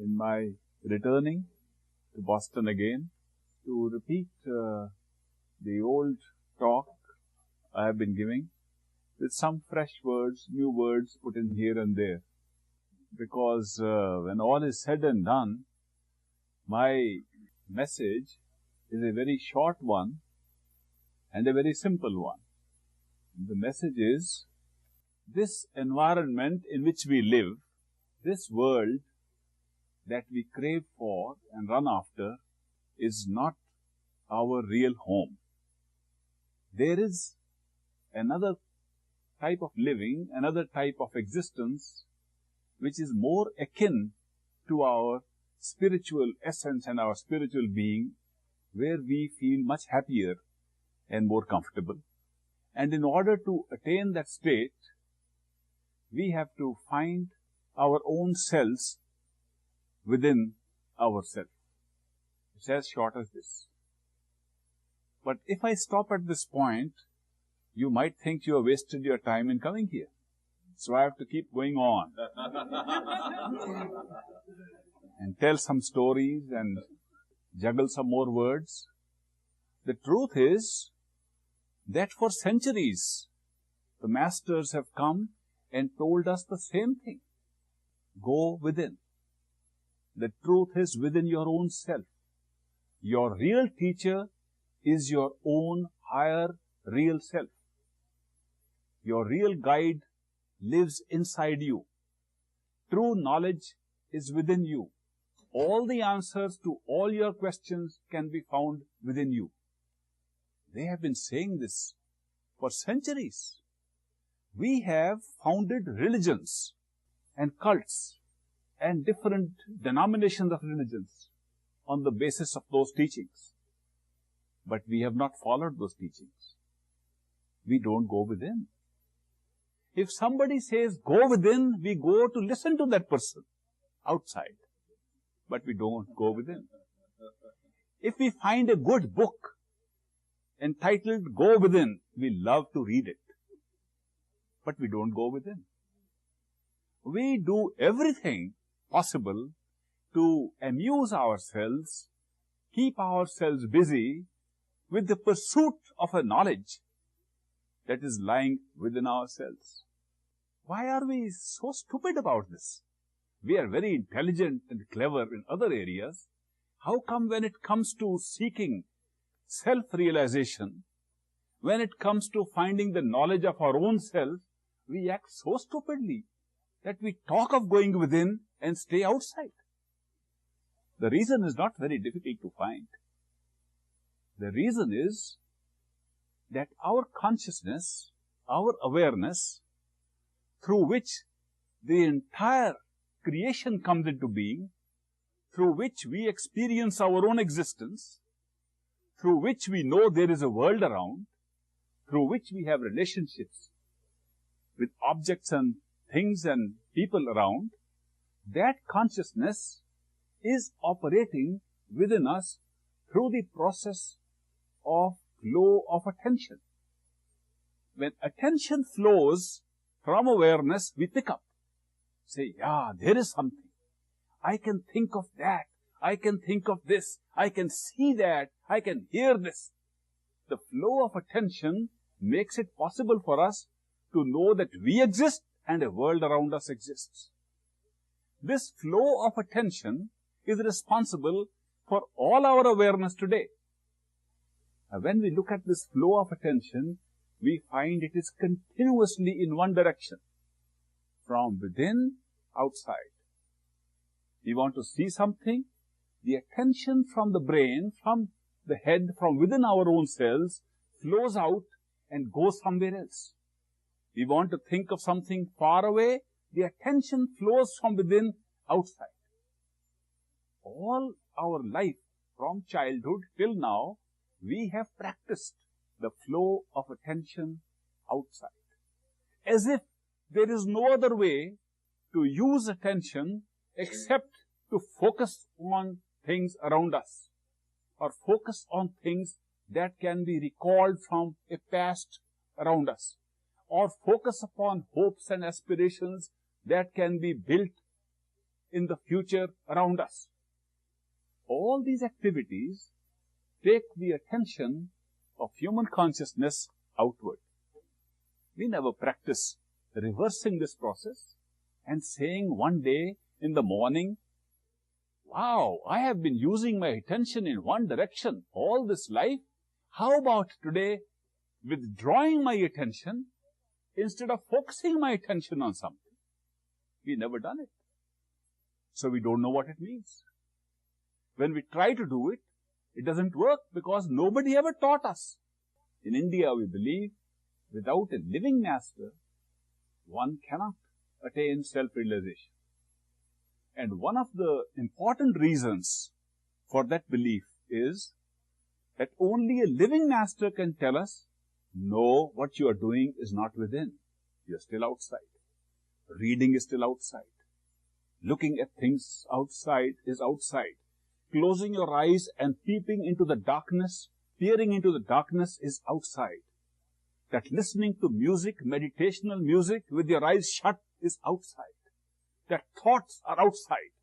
in my returning to Boston again to repeat the old talk I have been giving with some fresh words, new words put in here and there. Because when all is said and done, my message is a very short one and a very simple one. The message is, this environment in which we live, this world that we crave for and run after, is not our real home. There is another type of living, another type of existence, which is more akin to our spiritual essence and our spiritual being, where we feel much happier and more comfortable. And in order to attain that state, we have to find our own selves within ourselves. It's as short as this. But if I stop at this point, you might think you have wasted your time in coming here. So I have to keep going on and tell some stories and juggle some more words. The truth is that for centuries, the masters have come and told us the same thing. Go within. The truth is within your own self. Your real teacher is your own higher real self. Your real guide lives inside you. True knowledge is within you. All the answers to all your questions can be found within you. They have been saying this for centuries. We have founded religions and cults and different denominations of religions on the basis of those teachings. But we have not followed those teachings. We don't go within. If somebody says, go within, we go to listen to that person outside. But we don't go within. If we find a good book entitled Go Within, we love to read it. But we don't go within. We do everything possible to amuse ourselves, keep ourselves busy with the pursuit of a knowledge that is lying within ourselves. Why are we so stupid about this? We are very intelligent and clever in other areas. How come when it comes to seeking self-realization, when it comes to finding the knowledge of our own self, we act so stupidly that we talk of going within and stay outside? The reason is not very difficult to find. The reason is that our consciousness, our awareness, through which the entire creation comes into being, through which we experience our own existence, through which we know there is a world around, through which we have relationships with objects and things and people around, that consciousness is operating within us through the process of flow of attention. When attention flows from awareness, we pick up. Say, yeah, there is something. I can think of that. I can think of this. I can see that. I can hear this. The flow of attention makes it possible for us to know that we exist and a world around us exists. This flow of attention is responsible for all our awareness today. When we look at this flow of attention, we find it is continuously in one direction, from within, outside. We want to see something, the attention from the brain, from the head, from within our own cells, flows out and goes somewhere else. We want to think of something far away, the attention flows from within, outside. All our life, from childhood till now, we have practiced the flow of attention outside. As if there is no other way to use attention except to focus on things around us, or focus on things that can be recalled from a past around us, or focus upon hopes and aspirations that can be built in the future around us. All these activities take the attention of human consciousness outward. We never practice reversing this process and saying one day in the morning, wow, I have been using my attention in one direction all this life. How about today withdrawing my attention instead of focusing my attention on something? We never done it. So we don't know what it means. When we try to do it, it doesn't work because nobody ever taught us. In India, we believe without a living master, one cannot attain self-realization. And one of the important reasons for that belief is that only a living master can tell us, no, what you are doing is not within. You are still outside. Reading is still outside. Looking at things outside is outside. Closing your eyes and peeping into the darkness, peering into the darkness is outside. That listening to music, meditational music with your eyes shut is outside. That thoughts are outside.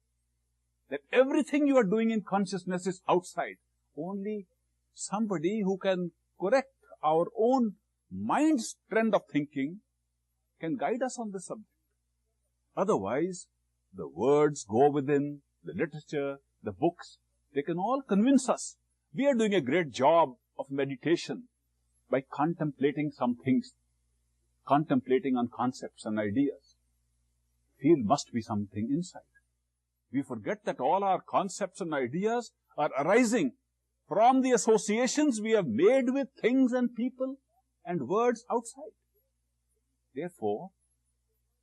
That everything you are doing in consciousness is outside. Only somebody who can correct our own mind's trend of thinking can guide us on this subject. Otherwise, the words go within, the literature, the books, they can all convince us. We are doing a great job of meditation by contemplating some things, contemplating on concepts and ideas. Feel must be something inside. We forget that all our concepts and ideas are arising from the associations we have made with things and people and words outside. Therefore,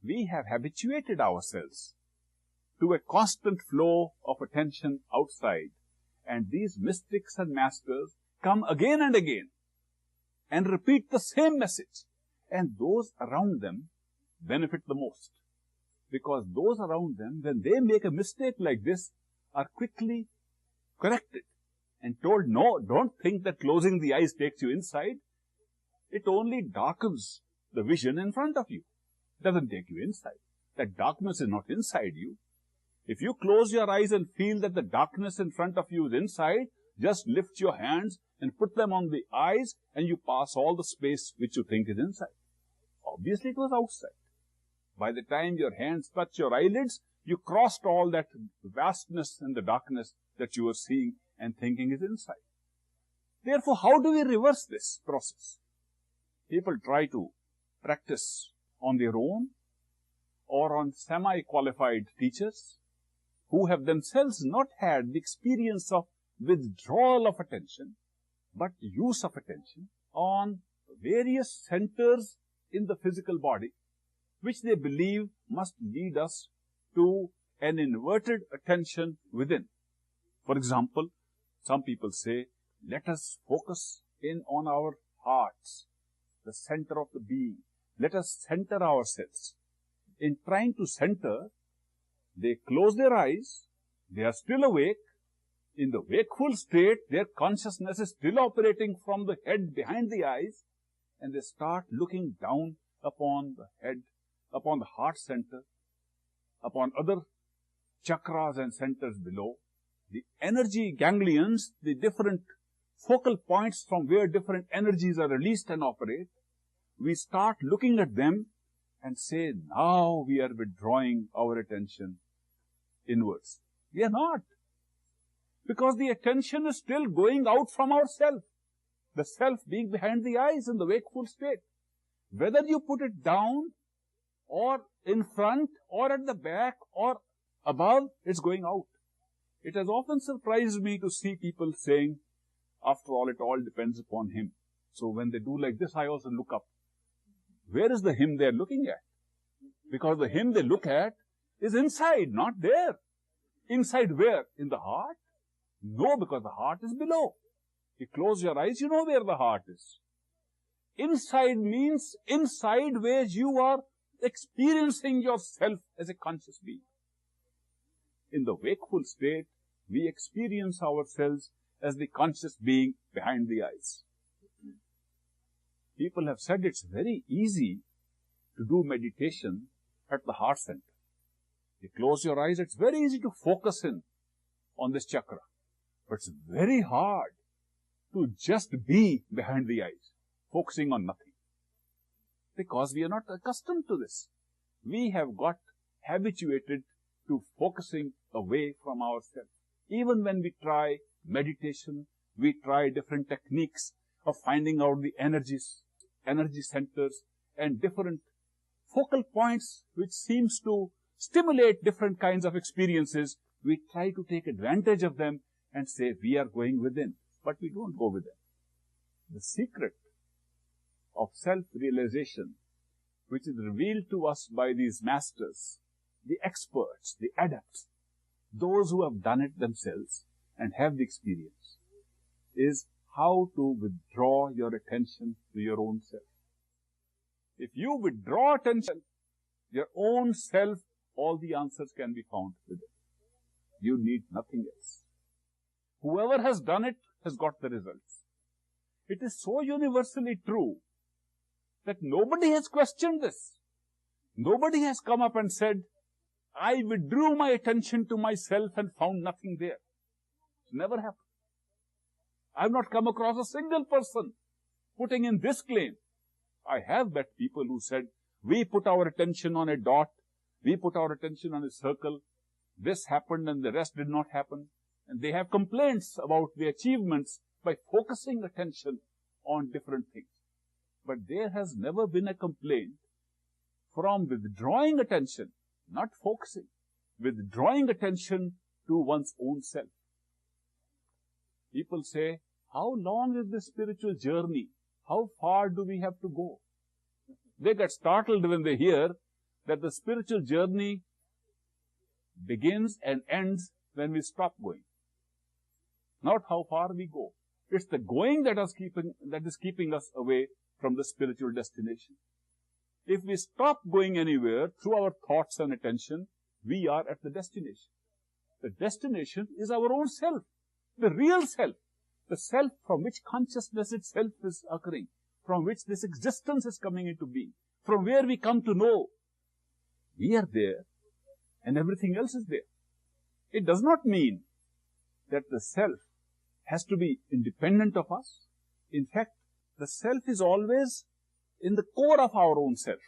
we have habituated ourselves to a constant flow of attention outside, and these mystics and masters come again and again and repeat the same message, and those around them benefit the most, because those around them, when they make a mistake like this, are quickly corrected and told, no, don't think that closing the eyes takes you inside. It only darkens the vision in front of you. It doesn't take you inside. That darkness is not inside you. If you close your eyes and feel that the darkness in front of you is inside, just lift your hands and put them on the eyes and you pass all the space which you think is inside. Obviously it was outside. By the time your hands touch your eyelids, you crossed all that vastness and the darkness that you were seeing and thinking is inside. Therefore, how do we reverse this process? People try to practice on their own or on semi-qualified teachers who have themselves not had the experience of withdrawal of attention, but use of attention on various centers in the physical body, which they believe must lead us to an inverted attention within. For example, some people say, let us focus in on our hearts, the center of the being. Let us center ourselves. In trying to center, they close their eyes, they are still awake. In the wakeful state, their consciousness is still operating from the head behind the eyes, and they start looking down upon the head, upon the heart center, upon other chakras and centers below. The energy ganglions, the different focal points from where different energies are released and operate, we start looking at them and say, now we are withdrawing our attention inwards. We are not. Because the attention is still going out from our self. The self being behind the eyes in the wakeful state. Whether you put it down or in front or at the back or above, it's going out. It has often surprised me to see people saying, after all, it all depends upon him. So when they do like this, I also look up. Where is the him they are looking at? Because the him they look at is inside, not there. Inside where? In the heart? No, because the heart is below. You close your eyes, you know where the heart is. Inside means inside where you are experiencing yourself as a conscious being. In the wakeful state, we experience ourselves as the conscious being behind the eyes. People have said it's very easy to do meditation at the heart center. You close your eyes, it's very easy to focus in on this chakra. But it's very hard to just be behind the eyes, focusing on nothing. Because we are not accustomed to this. We have got habituated to focusing away from ourselves. Even when we try meditation, we try different techniques of finding out the energies, energy centers, and different focal points which seems to stimulate different kinds of experiences. We try to take advantage of them and say we are going within, but we don't go within. The secret of self-realization, which is revealed to us by these masters, the experts, the adepts, those who have done it themselves and have the experience, is how to withdraw your attention to your own self. If you withdraw attention, your own self, all the answers can be found within. You need nothing else. Whoever has done it has got the results. It is so universally true that nobody has questioned this. Nobody has come up and said, I withdrew my attention to myself and found nothing there. It's never happened. I've not come across a single person putting in this claim. I have met people who said, we put our attention on a dot, we put our attention on a circle, this happened and the rest did not happen. And they have complaints about the achievements by focusing attention on different things. But there has never been a complaint from withdrawing attention, not focusing, withdrawing attention to one's own self. People say, how long is this spiritual journey? How far do we have to go? They get startled when they hear that the spiritual journey begins and ends when we stop going. Not how far we go. It's the going that is keeping us away from the spiritual destination. If we stop going anywhere through our thoughts and attention, we are at the destination. The destination is our own self, the real self, the self from which consciousness itself is occurring, from which this existence is coming into being, from where we come to know we are there and everything else is there. It does not mean that the self has to be independent of us. In fact, the self is always in the core of our own self.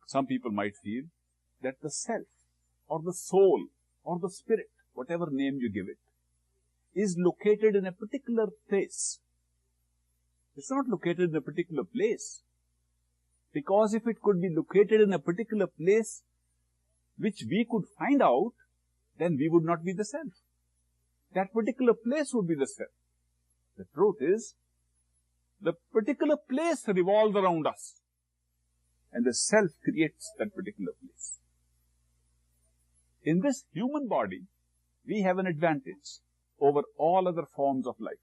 Some people might feel that the self or the soul or the spirit, whatever name you give it, is located in a particular place. It's not located in a particular place. Because if it could be located in a particular place which we could find out, then we would not be the self. That particular place would be the self. The truth is, the particular place revolves around us, and the self creates that particular place. In this human body, we have an advantage over all other forms of life.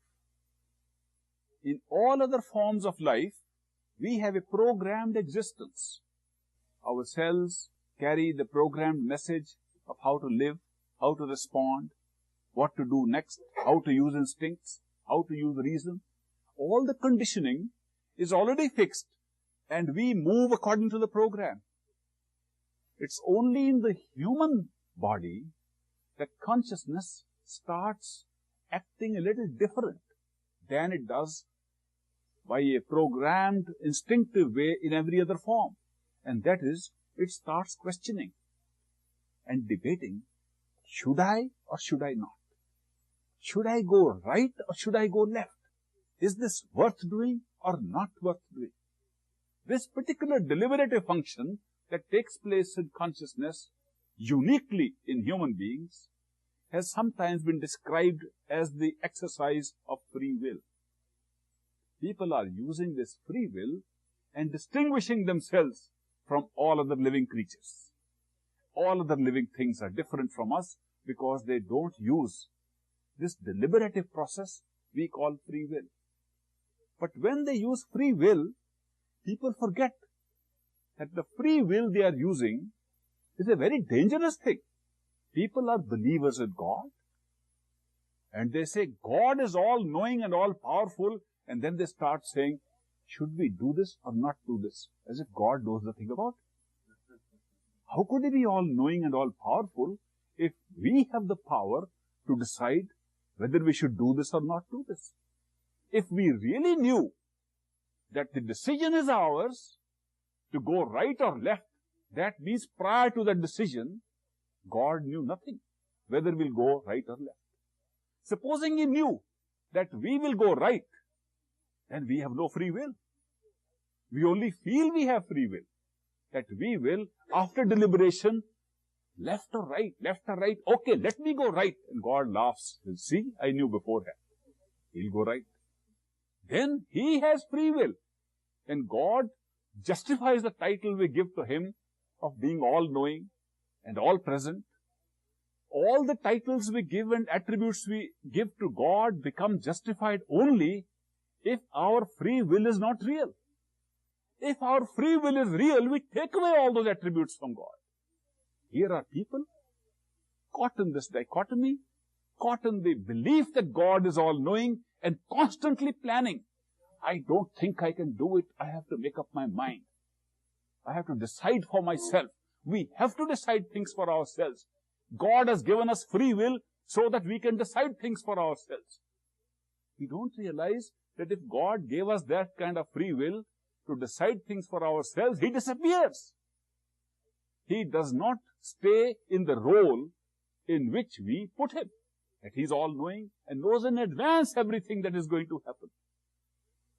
In all other forms of life, we have a programmed existence. Our cells carry the programmed message of how to live, how to respond, what to do next, how to use instincts, how to use reason. All the conditioning is already fixed and we move according to the program. It's only in the human body that consciousness starts acting a little different than it does by a programmed, instinctive way in every other form. And that is, it starts questioning and debating, should I or should I not? Should I go right or should I go left? Is this worth doing or not worth doing? This particular deliberative function that takes place in consciousness uniquely in human beings has sometimes been described as the exercise of free will. People are using this free will and distinguishing themselves from all other living creatures. All other living things are different from us because they don't use this deliberative process we call free will. But when they use free will, people forget that the free will they are using is a very dangerous thing. People are believers in God, and they say God is all-knowing and all-powerful, and then they start saying, should we do this or not do this? As if God knows nothing about it. How could He be all-knowing and all-powerful if we have the power to decide whether we should do this or not do this? If we really knew that the decision is ours to go right or left, that means prior to that decision, God knew nothing whether we'll go right or left. Supposing He knew that we will go right, then we have no free will. We only feel we have free will. That we will, after deliberation, left or right, okay, let me go right. And God laughs. See, I knew beforehand. He'll go right. Then He has free will. And God justifies the title we give to Him of being all-knowing and all-present. All the titles we give and attributes we give to God become justified only if our free will is not real. If our free will is real, we take away all those attributes from God. Here are people caught in this dichotomy, caught in the belief that God is all-knowing and constantly planning. I don't think I can do it. I have to make up my mind. I have to decide for myself. We have to decide things for ourselves. God has given us free will so that we can decide things for ourselves. We don't realize that if God gave us that kind of free will to decide things for ourselves, He disappears. He does not stay in the role in which we put Him. That He's all-knowing and knows in advance everything that is going to happen.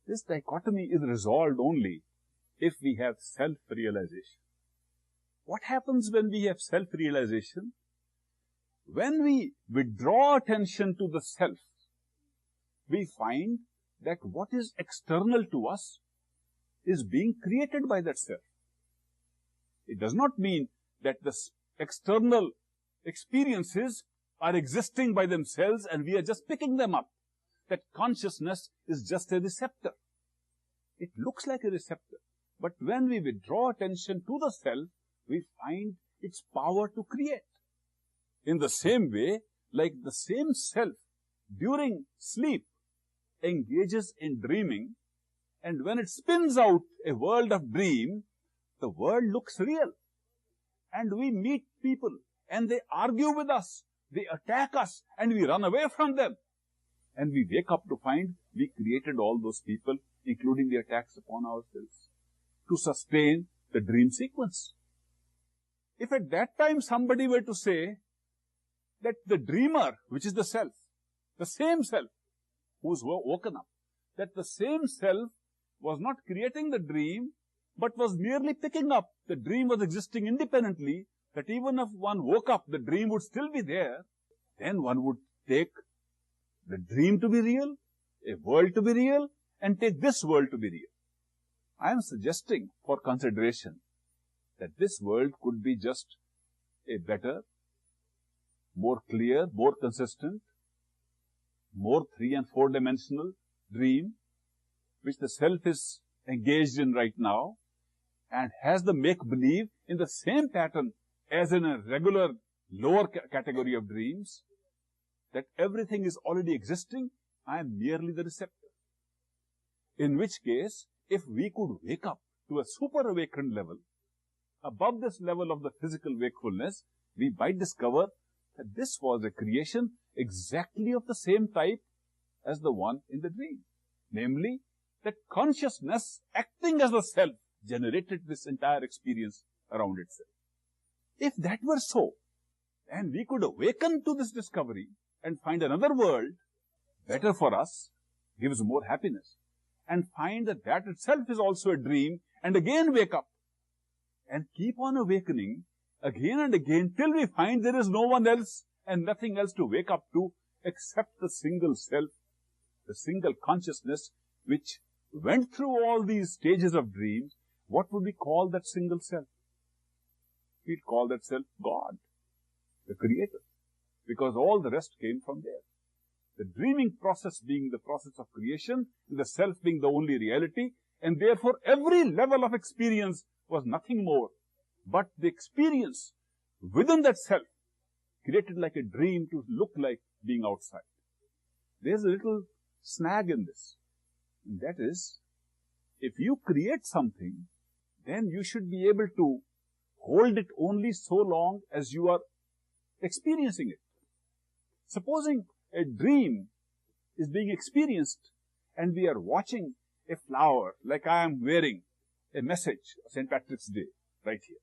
This dichotomy is resolved only if we have self-realization. What happens when we have self-realization? When we withdraw attention to the self, we find that what is external to us is being created by that self. It does not mean that the external experiences are existing by themselves and we are just picking them up. That consciousness is just a receptor. It looks like a receptor. But when we withdraw attention to the self, we find its power to create. In the same way, like the same self during sleep engages in dreaming, and when it spins out a world of dream, the world looks real. And we meet people and they argue with us, they attack us, and we run away from them. And we wake up to find we created all those people, including the attacks upon ourselves, to sustain the dream sequence. If at that time somebody were to say that the dreamer, which is the self, the same self who's woken up, that the same self was not creating the dream, but was merely picking up. The dream was existing independently, that even if one woke up, the dream would still be there. Then one would take the dream to be real, a world to be real, and take this world to be real. I am suggesting for consideration that this world could be just a better, more clear, more consistent, more 3- and 4-dimensional dream, which the self is engaged in right now, and has the make-believe in the same pattern as in a regular lower category of dreams, that everything is already existing, I am merely the receptor. In which case, if we could wake up to a super-awakened level, above this level of the physical wakefulness, we might discover that this was a creation exactly of the same type as the one in the dream. Namely, that consciousness acting as the self generated this entire experience around itself. If that were so, then we could awaken to this discovery and find another world better for us, gives more happiness, and find that that itself is also a dream, and again wake up and keep on awakening again and again till we find there is no one else and nothing else to wake up to except the single self, the single consciousness which went through all these stages of dreams. What would we call that single self? We'd call that self God, the Creator, because all the rest came from there. The dreaming process being the process of creation, and the self being the only reality, and therefore every level of experience was nothing more but the experience within that self, created like a dream to look like being outside. There's a little snag in this, and that is, if you create something, then you should be able to hold it only so long as you are experiencing it. Supposing a dream is being experienced and we are watching a flower, like I am wearing a message of St. Patrick's Day right here.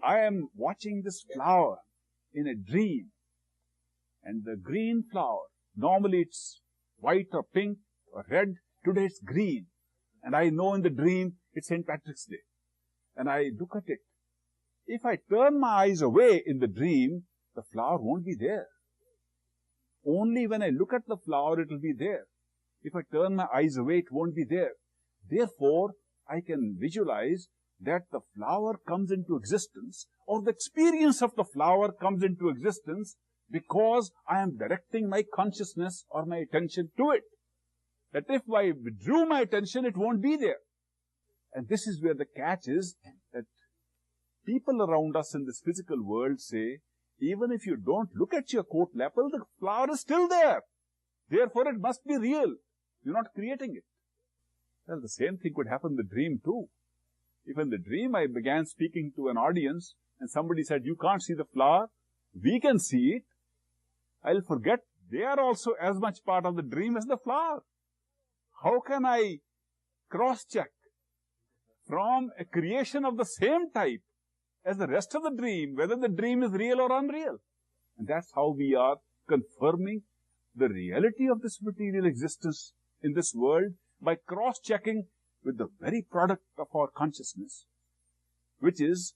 I am watching this flower in a dream, and the green flower, normally it's white or pink or red, today it's green. And I know in the dream it's St. Patrick's Day. And I look at it. If I turn my eyes away in the dream, the flower won't be there. Only when I look at the flower, it will be there. If I turn my eyes away, it won't be there. Therefore, I can visualize that the flower comes into existence, or the experience of the flower comes into existence, because I am directing my consciousness or my attention to it. That if I withdrew my attention, it won't be there. And this is where the catch is, that people around us in this physical world say, even if you don't look at your coat lapel, the flower is still there. Therefore, it must be real. You're not creating it. Well, the same thing could happen in the dream too. If in the dream I began speaking to an audience and somebody said, you can't see the flower, we can see it, I'll forget they are also as much part of the dream as the flower. How can I cross-check from a creation of the same type as the rest of the dream, whether the dream is real or unreal? And that's how we are confirming the reality of this material existence in this world by cross-checking with the very product of our consciousness, which is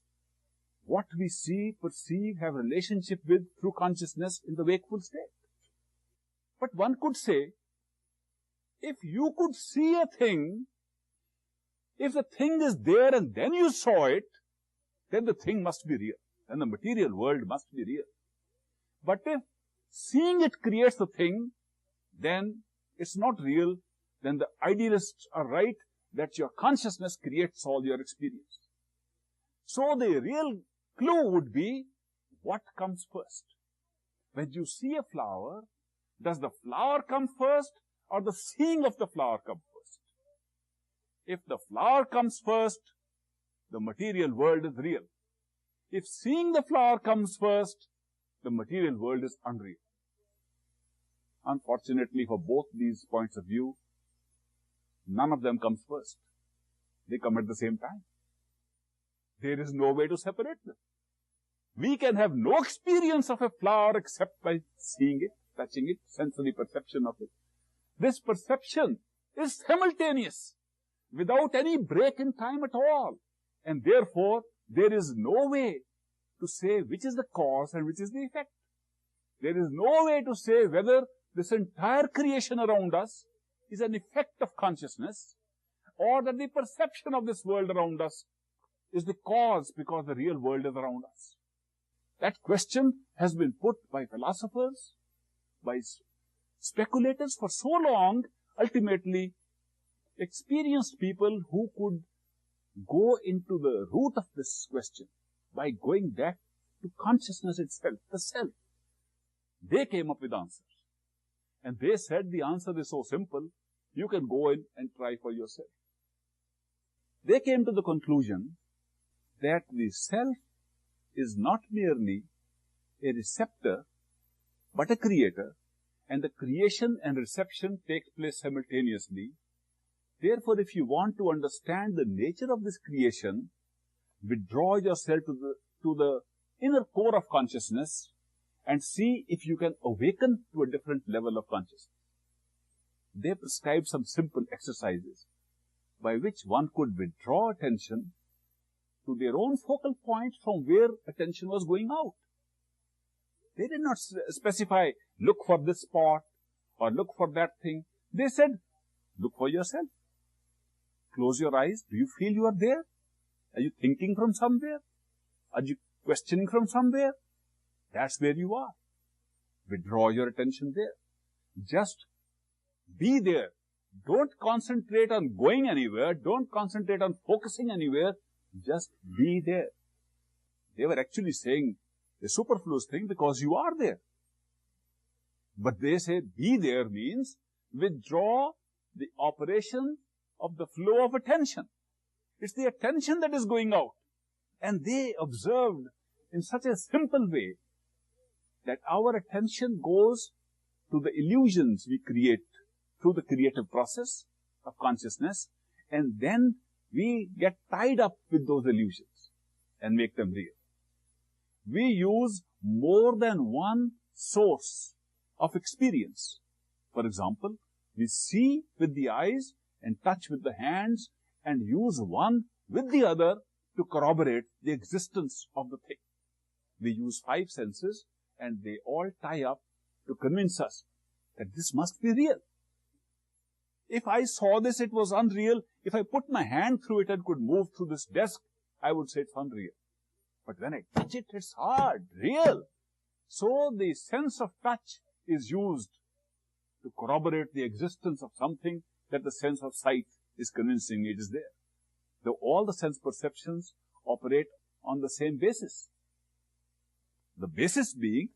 what we see, perceive, have relationship with through consciousness in the wakeful state. But one could say, if you could see a thing, if the thing is there and then you saw it, then the thing must be real. Then the material world must be real. But if seeing it creates the thing, then it's not real. Then the idealists are right that your consciousness creates all your experience. So the real clue would be, what comes first? When you see a flower, does the flower come first or the seeing of the flower come first? If the flower comes first, the material world is real. If seeing the flower comes first, the material world is unreal. Unfortunately, for both these points of view, none of them comes first. They come at the same time. There is no way to separate them. We can have no experience of a flower except by seeing it, touching it, sensory perception of it. This perception is simultaneous, without any break in time at all. And therefore, there is no way to say which is the cause and which is the effect. There is no way to say whether this entire creation around us is an effect of consciousness, or that the perception of this world around us is the cause because the real world is around us. That question has been put by philosophers, by speculators for so long. Ultimately, experienced people who could go into the root of this question by going back to consciousness itself, the self. They came up with answers. And they said the answer is so simple, you can go in and try for yourself. They came to the conclusion that the self is not merely a receptor, but a creator, and the creation and reception take place simultaneously. Therefore, if you want to understand the nature of this creation, withdraw yourself to the inner core of consciousness and see if you can awaken to a different level of consciousness. They prescribe some simple exercises by which one could withdraw attention to their own focal point from where attention was going out. They did not specify, look for this spot or look for that thing. They said, look for yourself. Close your eyes. Do you feel you are there? Are you thinking from somewhere? Are you questioning from somewhere? That's where you are. Withdraw your attention there. Just be there. Don't concentrate on going anywhere. Don't concentrate on focusing anywhere. Just be there. They were actually saying a superfluous thing because you are there. But they say be there means withdraw the operation of the flow of attention. It's the attention that is going out. And they observed in such a simple way that our attention goes to the illusions we create through the creative process of consciousness, and then we get tied up with those illusions and make them real. We use more than one source of experience. For example, we see with the eyes and touch with the hands and use one with the other to corroborate the existence of the thing. We use 5 senses and they all tie up to convince us that this must be real. If I saw this, it was unreal. If I put my hand through it and could move through this desk, I would say it's unreal. But when I touch it, it's hard, real. So the sense of touch is used to corroborate the existence of something that the sense of sight is convincing me it is there. Though all the sense perceptions operate on the same basis. The basis being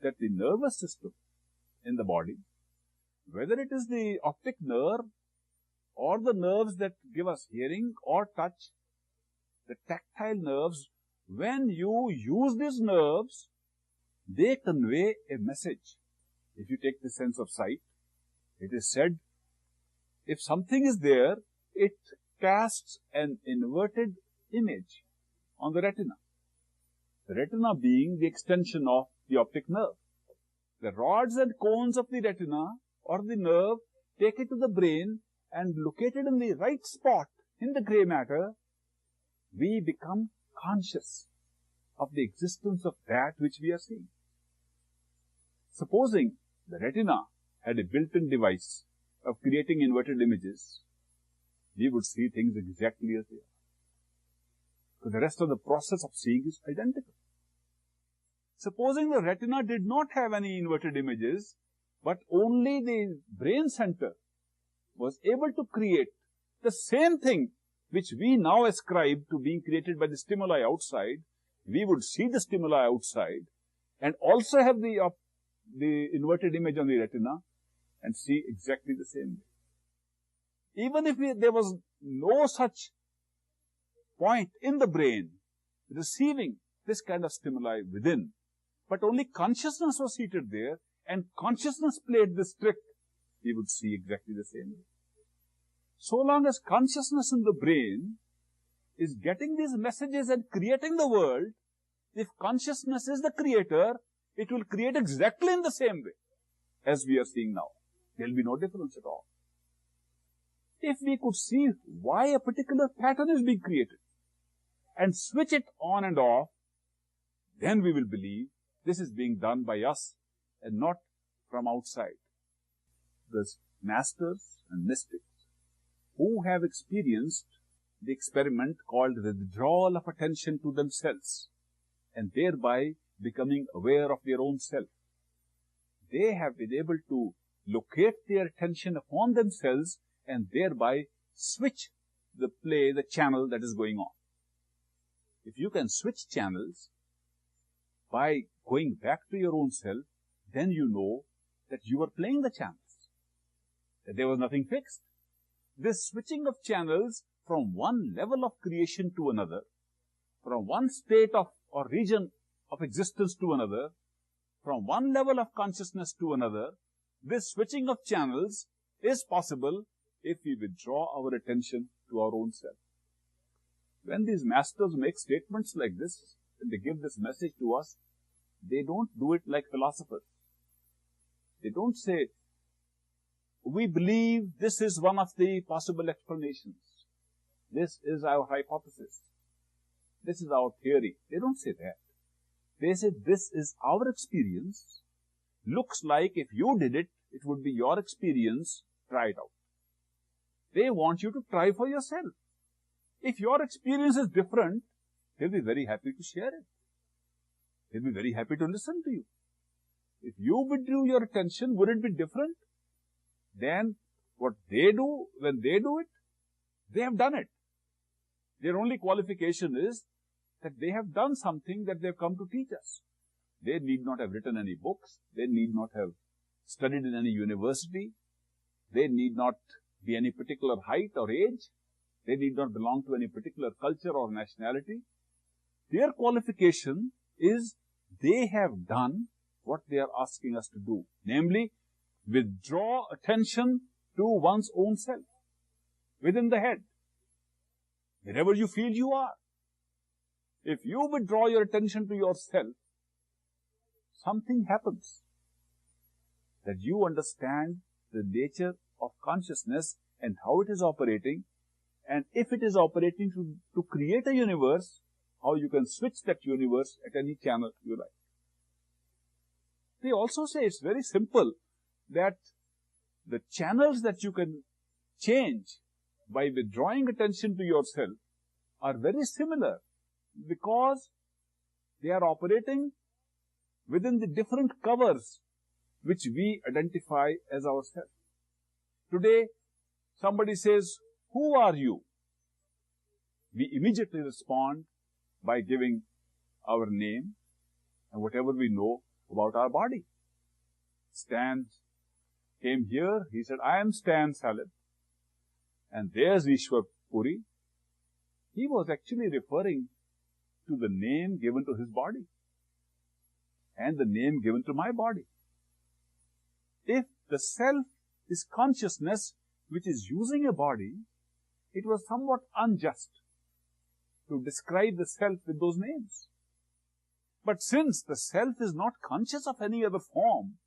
that the nervous system in the body, whether it is the optic nerve or the nerves that give us hearing or touch, the tactile nerves, when you use these nerves, they convey a message. If you take the sense of sight, it is said, if something is there, it casts an inverted image on the retina. The retina being the extension of the optic nerve. The rods and cones of the retina or the nerve take it to the brain and located in the right spot in the grey matter, we become conscious of the existence of that which we are seeing. Supposing the retina had a built-in device of creating inverted images, we would see things exactly as they are. Because the rest of the process of seeing is identical. Supposing the retina did not have any inverted images, but only the brain center was able to create the same thing which we now ascribe to being created by the stimuli outside, we would see the stimuli outside and also have the inverted image on the retina and see exactly the same way. Even if there was no such point in the brain receiving this kind of stimuli within, but only consciousness was seated there and consciousness played this trick, we would see exactly the same way. So long as consciousness in the brain is getting these messages and creating the world, if consciousness is the creator, it will create exactly in the same way as we are seeing now. There will be no difference at all. If we could see why a particular pattern is being created and switch it on and off, then we will believe this is being done by us and not from outside. The masters and mystics who have experienced the experiment called the withdrawal of attention to themselves and thereby becoming aware of their own self, they have been able to locate their attention upon themselves and thereby switch the channel that is going on. If you can switch channels by going back to your own self, then you know that you are playing the channels, that there was nothing fixed. This switching of channels from one level of creation to another, from one state of or region of existence to another, from one level of consciousness to another, this switching of channels is possible if we withdraw our attention to our own self. When these masters make statements like this, and they give this message to us, they don't do it like philosophers. They don't say, we believe this is one of the possible explanations. This is our hypothesis. This is our theory. They don't say that. They say, this is our experience. Looks like if you did it, it would be your experience. Try it out. They want you to try for yourself. If your experience is different, they'll be very happy to share it. They'll be very happy to listen to you. If you withdrew your attention, would it be different than what they do when they do it? They have done it. Their only qualification is that they have done something that they have come to teach us. They need not have written any books. They need not have studied in any university. They need not be any particular height or age. They need not belong to any particular culture or nationality. Their qualification is they have done what they are asking us to do, namely, withdraw attention to one's own self, within the head, wherever you feel you are. If you withdraw your attention to yourself, something happens, that you understand the nature of consciousness and how it is operating, and if it is operating to create a universe, how you can switch that universe at any channel you like. They also say it's very simple, that the channels that you can change by withdrawing attention to yourself are very similar, because they are operating within the different covers which we identify as ourselves. Today, somebody says, "Who are you?" We immediately respond by giving our name and whatever we know about our body. Stan came here, he said, "I am Stan Salib." And there's Ishwar Puri. He was actually referring to the name given to his body and the name given to my body. If the self is consciousness which is using a body, it was somewhat unjust to describe the self with those names. But since the self is not conscious of any other form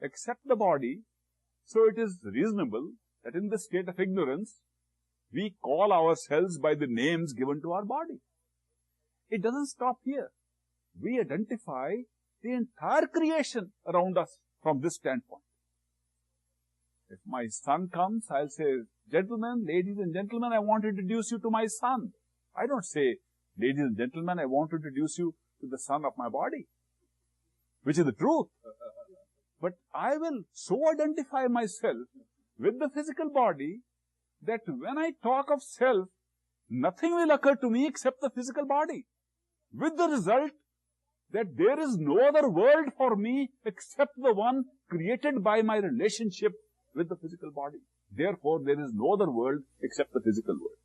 except the body, so it is reasonable that in the state of ignorance, we call ourselves by the names given to our body. It doesn't stop here. We identify the entire creation around us from this standpoint. If my son comes, I'll say, "Gentlemen, ladies and gentlemen, I want to introduce you to my son." I don't say, "Ladies and gentlemen, I want to introduce you to the son of my body," which is the truth. But I will so identify myself with the physical body that when I talk of self, nothing will occur to me except the physical body, with the result that there is no other world for me except the one created by my relationship with the physical body. Therefore, there is no other world except the physical world.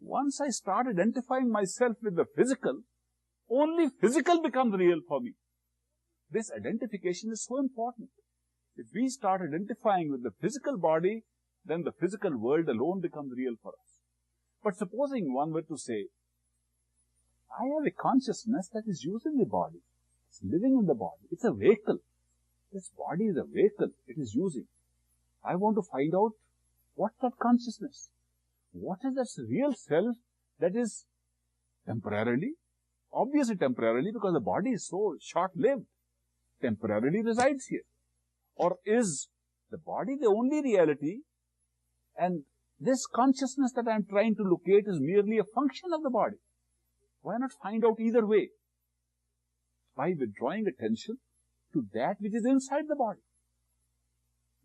Once I start identifying myself with the physical, only physical becomes real for me. This identification is so important. If we start identifying with the physical body, then the physical world alone becomes real for us. But supposing one were to say, "I have a consciousness that is using the body. It's living in the body. It's a vehicle. This body is a vehicle it is using. I want to find out what's that consciousness. What is that real self that is temporarily, obviously temporarily, because the body is so short-lived, temporarily resides here. Or is the body the only reality, and this consciousness that I'm trying to locate is merely a function of the body? Why not find out either way? By withdrawing attention to that which is inside the body.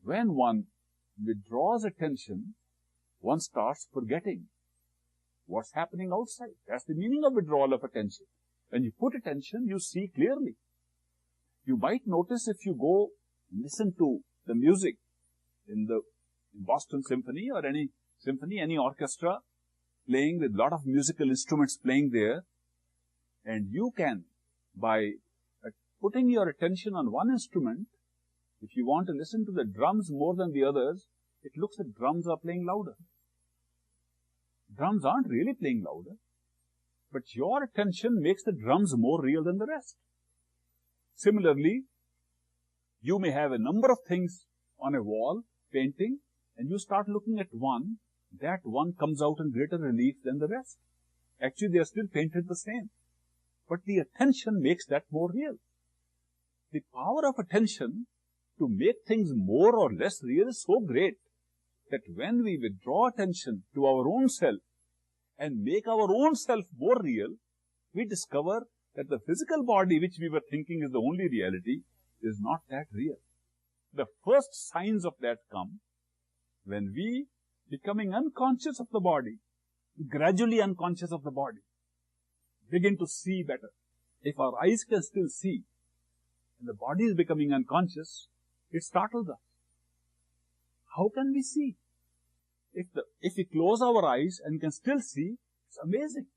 When one withdraws attention, one starts forgetting what's happening outside. That's the meaning of withdrawal of attention. When you put attention, you see clearly. You might notice if you go listen to the music in the Boston Symphony or any symphony, any orchestra playing with a lot of musical instruments playing there, and you can, by putting your attention on one instrument, if you want to listen to the drums more than the others, it looks like drums are playing louder. Drums aren't really playing louder, but your attention makes the drums more real than the rest. Similarly, you may have a number of things on a wall, painting, and you start looking at one, that one comes out in greater relief than the rest. Actually, they are still painted the same, but the attention makes that more real. The power of attention to make things more or less real is so great that when we withdraw attention to our own self and make our own self more real, we discover that the physical body which we were thinking is the only reality is not that real. The first signs of that come when we, becoming unconscious of the body, gradually unconscious of the body, begin to see better. If our eyes can still see, and the body is becoming unconscious, it startles us. How can we see? If we close our eyes and can still see, it's amazing.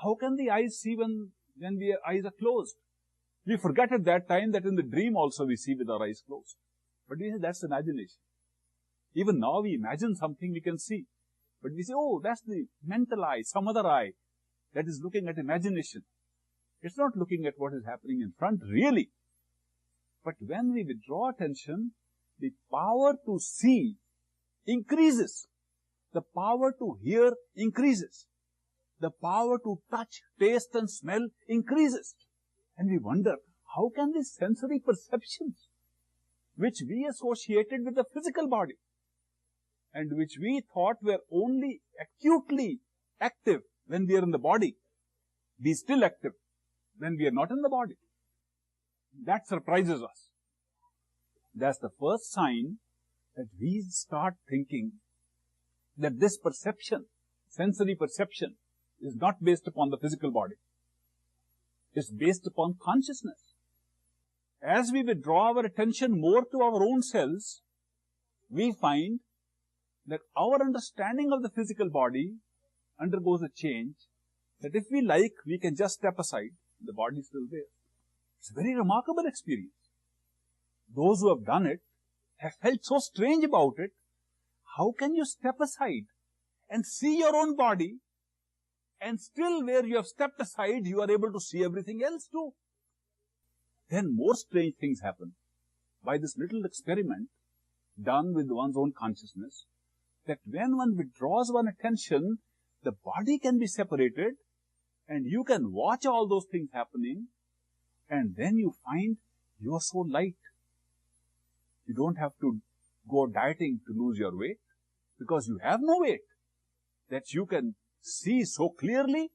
How can the eyes see when the eyes are closed? We forget at that time that in the dream also we see with our eyes closed. But we say that's imagination. Even now we imagine something we can see. But we say, oh, that's the mental eye, some other eye that is looking at imagination. It's not looking at what is happening in front, really. But when we withdraw attention, the power to see increases. The power to hear increases. The power to touch, taste and smell increases. And we wonder, how can these sensory perceptions, which we associated with the physical body, and which we thought were only acutely active when we are in the body, be still active when we are not in the body? That surprises us. That's the first sign that we start thinking that this perception, sensory perception, is not based upon the physical body. It's based upon consciousness. As we withdraw our attention more to our own selves, we find that our understanding of the physical body undergoes a change, that if we like, we can just step aside. The body is still there. It's a very remarkable experience. Those who have done it have felt so strange about it. How can you step aside and see your own body, and still where you have stepped aside, you are able to see everything else too? Then more strange things happen. By this little experiment done with one's own consciousness, that when one withdraws one's attention, the body can be separated, and you can watch all those things happening, and then you find you are so light. You don't have to go dieting to lose your weight, because you have no weight. That you can see so clearly,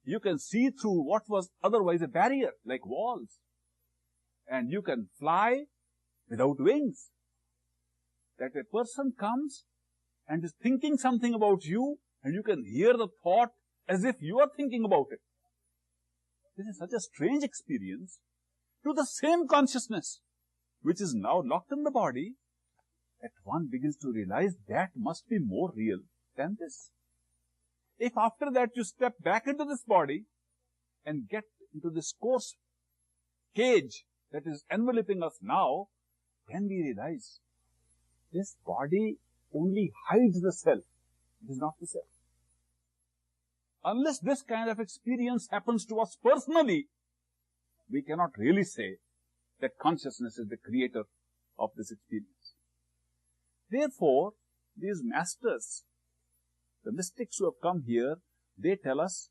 you can see through what was otherwise a barrier, like walls. And you can fly without wings. That a person comes and is thinking something about you, and you can hear the thought as if you are thinking about it. This is such a strange experience to the same consciousness, which is now locked in the body, that one begins to realize that must be more real than this. If after that you step back into this body and get into this coarse cage that is enveloping us now, then we realize this body only hides the self. It is not the self. Unless this kind of experience happens to us personally, we cannot really say that consciousness is the creator of this experience. Therefore, these masters, the mystics who have come here, they tell us,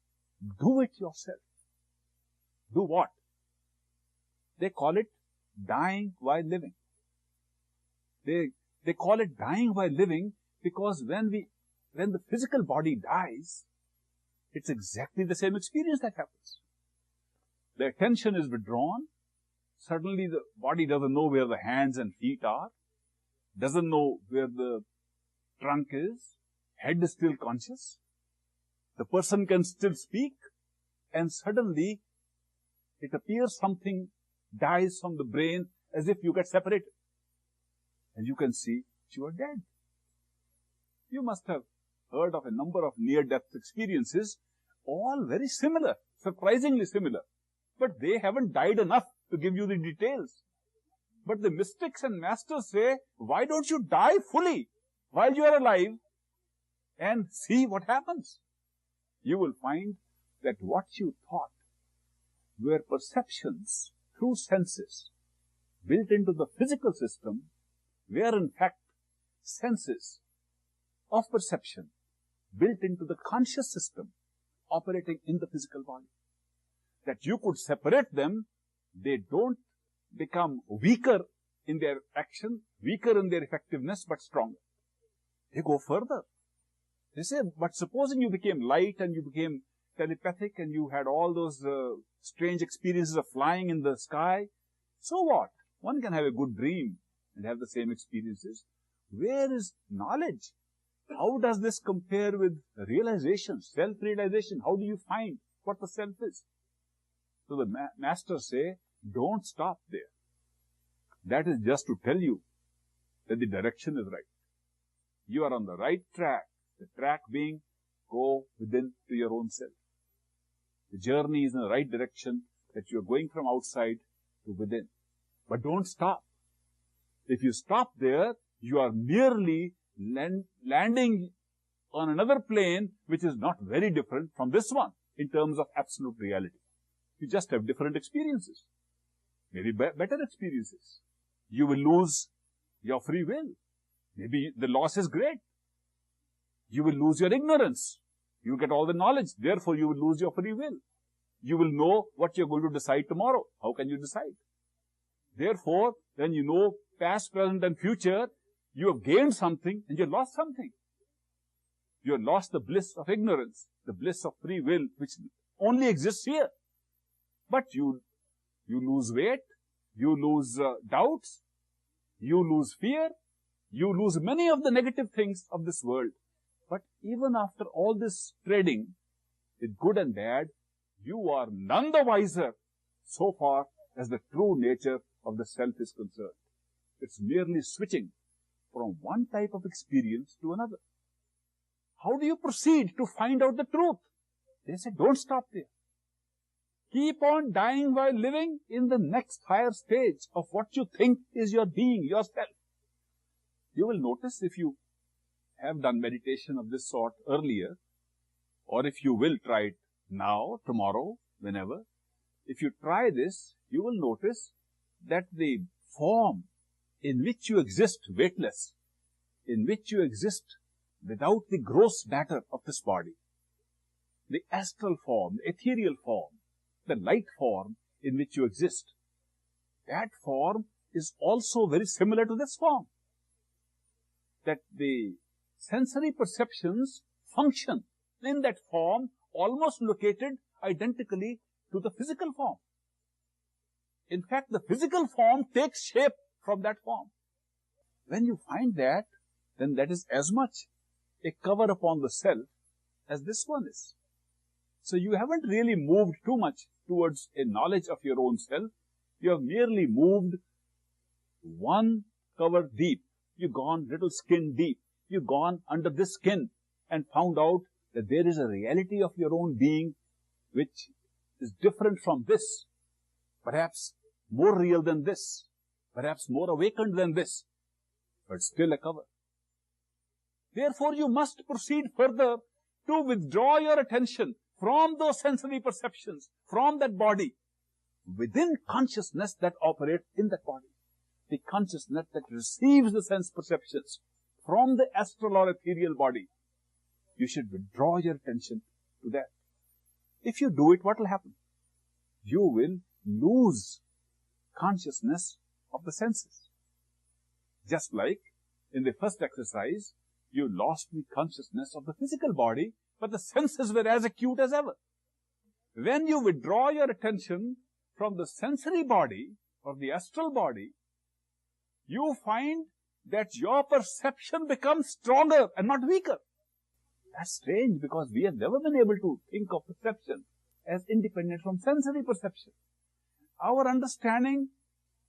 do it yourself. Do what? They call it dying while living. They call it dying while living because when the physical body dies, it's exactly the same experience that happens. The attention is withdrawn. Suddenly the body doesn't know where the hands and feet are, doesn't know where the trunk is, head is still conscious, the person can still speak, and suddenly it appears something dies from the brain as if you get separated. And you can see you are dead. You must have heard of a number of near-death experiences, all very similar, surprisingly similar. But they haven't died enough to give you the details. But the mystics and masters say, why don't you die fully while you are alive and see what happens? You will find that what you thought were perceptions through senses built into the physical system were in fact senses of perception built into the conscious system operating in the physical body. That you could separate them, they don't become weaker in their action, weaker in their effectiveness, but stronger. They go further. They say, but supposing you became light and you became telepathic and you had all those strange experiences of flying in the sky, so what? One can have a good dream and have the same experiences. Where is knowledge? How does this compare with realization, self-realization? How do you find what the self is? So the masters say, don't stop there. That is just to tell you that the direction is right. you are on the right track. The track being, go within to your own self. The journey is in the right direction, that you are going from outside to within. But don't stop. If you stop there, you are merely landing on another plane which is not very different from this one in terms of absolute reality. You just have different experiences, maybe better experiences. You will lose your free will. Maybe the loss is great. You will lose your ignorance. You get all the knowledge. Therefore, you will lose your free will. You will know what you're going to decide tomorrow. How can you decide? Therefore, when you know past, present, and future, you have gained something and you have lost something. You have lost the bliss of ignorance, the bliss of free will, which only exists here. But you lose weight, you lose doubts, you lose fear, you lose many of the negative things of this world. But even after all this trading with good and bad, you are none the wiser so far as the true nature of the self is concerned. It's merely switching from one type of experience to another. How do you proceed to find out the truth? They say, don't stop there. Keep on dying while living in the next higher stage of what you think is your being, yourself. You will notice, if you have done meditation of this sort earlier, or if you will try it now, tomorrow, whenever, if you try this, you will notice that the form in which you exist weightless, in which you exist without the gross matter of this body, the astral form, the ethereal form, the light form in which you exist, that form is also very similar to this form. That the sensory perceptions function in that form, almost located identically to the physical form. In fact, the physical form takes shape from that form. When you find that, then that is as much a cover upon the self as this one is. So you haven't really moved too much towards a knowledge of your own self. You have merely moved one cover deep. You've gone little skin deep. You've gone under this skin and found out that there is a reality of your own being which is different from this. Perhaps more real than this. Perhaps more awakened than this. But still a cover. Therefore, you must proceed further to withdraw your attention from those sensory perceptions, from that body, within consciousness that operates in that body. The consciousness that receives the sense perceptions from the astral or ethereal body. You should withdraw your attention to that. If you do it, what will happen? You will lose consciousness of the senses. Just like in the first exercise, you lost the consciousness of the physical body, but the senses were as acute as ever. When you withdraw your attention from the sensory body or the astral body, you find that your perception becomes stronger and not weaker. That's strange, because we have never been able to think of perception as independent from sensory perception. Our understanding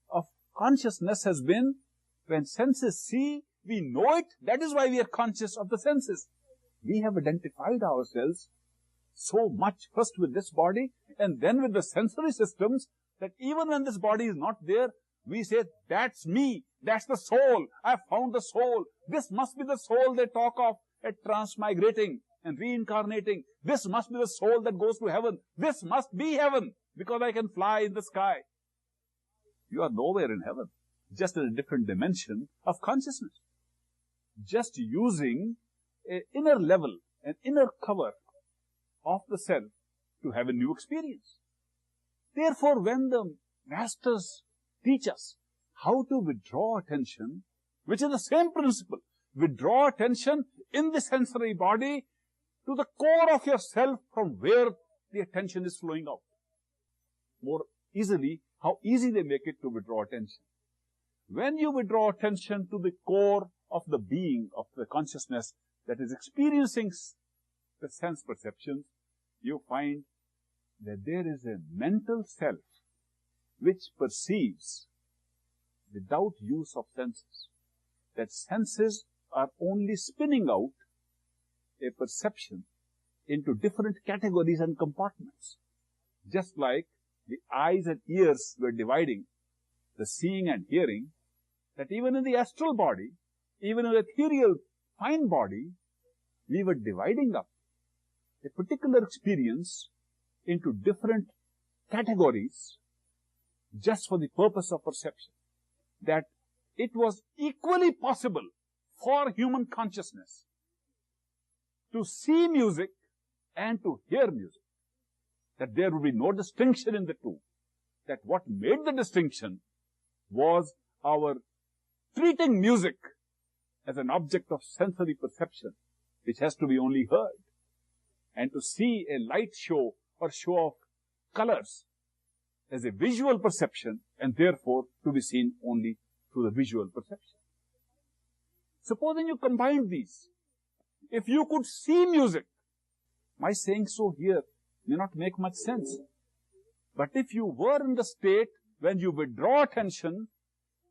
of consciousness has been, when senses see, we know it. That is why we are conscious of the senses. We have identified ourselves so much first with this body and then with the sensory systems that even when this body is not there, we say, that's me, that's the soul, I found the soul. This must be the soul they talk of at transmigrating and reincarnating. This must be the soul that goes to heaven. This must be heaven because I can fly in the sky. You are nowhere in heaven, just in a different dimension of consciousness. Just using an inner level, an inner cover of the self to have a new experience. Therefore, when the masters teach us how to withdraw attention, which is the same principle, withdraw attention in the sensory body to the core of yourself from where the attention is flowing out. More easily, how easy they make it to withdraw attention. When you withdraw attention to the core of the being, of the consciousness that is experiencing the sense perceptions, you find that there is a mental self which perceives without use of senses. That senses are only spinning out a perception into different categories and compartments. Just like the eyes and ears were dividing the seeing and hearing, that even in the astral body, even in the ethereal fine body, we were dividing up a particular experience into different categories just for the purpose of perception. That it was equally possible for human consciousness to see music and to hear music. That there would be no distinction in the two. That what made the distinction was our treating music as an object of sensory perception, which has to be only heard. And to see a light show or show of colors as a visual perception, and therefore to be seen only through the visual perception. Supposing you combine these, if you could see music, my saying so here may not make much sense. But if you were in the state when you withdraw attention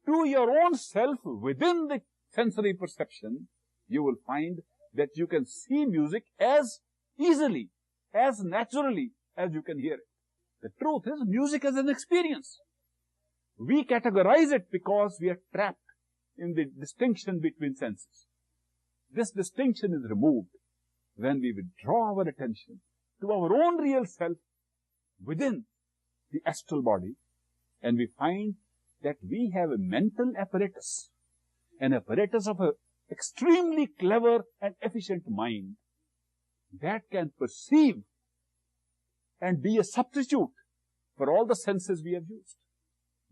to your own self within the sensory perception, you will find that you can see music as easily, as naturally as you can hear it. The truth is, music is an experience. We categorize it because we are trapped in the distinction between senses. This distinction is removed when we withdraw our attention to our own real self within the astral body, and we find that we have a mental apparatus, an apparatus of an extremely clever and efficient mind that can perceive and be a substitute for all the senses we have used.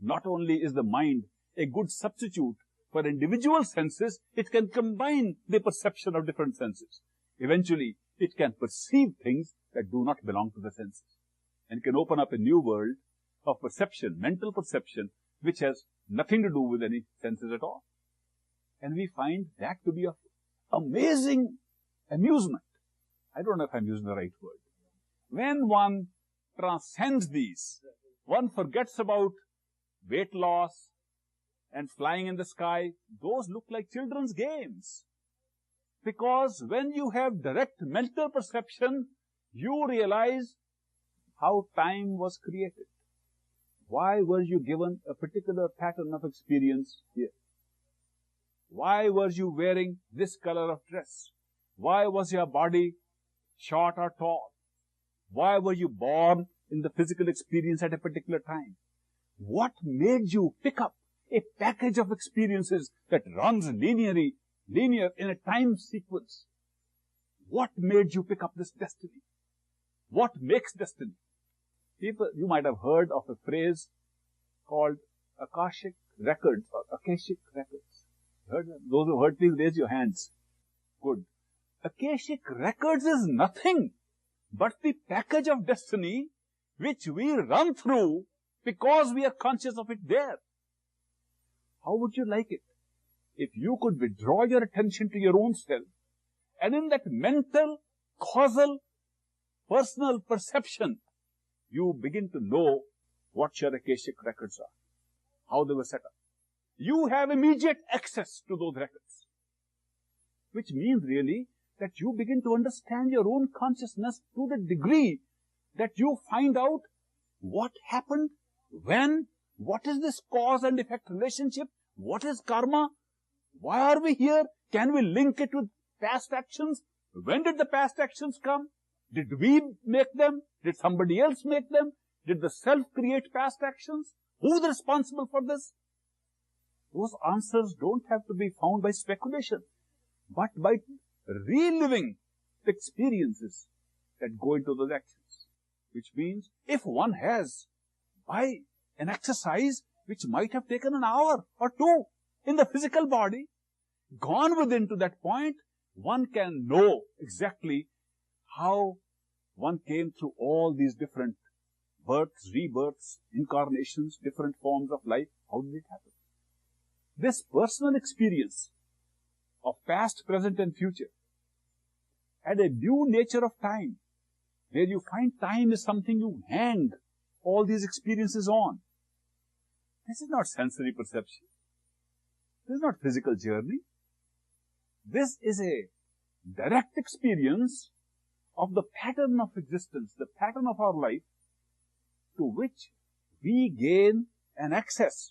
Not only is the mind a good substitute for individual senses, it can combine the perception of different senses. Eventually, it can perceive things that do not belong to the senses, and can open up a new world of perception, mental perception, which has nothing to do with any senses at all. And we find that to be of amazing amusement. I don't know if I'm using the right word. When one transcends these, one forgets about weight loss and flying in the sky. Those look like children's games. Because when you have direct mental perception, you realize how time was created. Why were you given a particular pattern of experience here? Why were you wearing this color of dress? Why was your body short or tall? Why were you born in the physical experience at a particular time? What made you pick up a package of experiences that runs linear in a time sequence? What made you pick up this destiny? What makes destiny? People, you might have heard of a phrase called Akashic Records or Akashic Records. Heard that? Those who heard, please raise your hands. Good. Akashic Records is nothing but the package of destiny which we run through because we are conscious of it there. How would you like it if you could withdraw your attention to your own self, and in that mental, causal, personal perception, you begin to know what your Akashic records are, how they were set up. You have immediate access to those records, which means really that you begin to understand your own consciousness to the degree that you find out what happened, when, what is this cause and effect relationship, what is karma, why are we here, can we link it with past actions, when did the past actions come, did we make them, did somebody else make them, did the self create past actions, who is responsible for this? Those answers don't have to be found by speculation, but by reliving the experiences that go into those actions. Which means, if one has, by an exercise which might have taken an hour or two in the physical body, gone within to that point, one can know exactly how one came through all these different births, rebirths, incarnations, different forms of life. How did it happen? This personal experience of past, present and future had a new nature of time, where you find time is something you hang all these experiences on. This is not sensory perception. This is not physical journey. This is a direct experience of the pattern of existence, the pattern of our life, to which we gain an access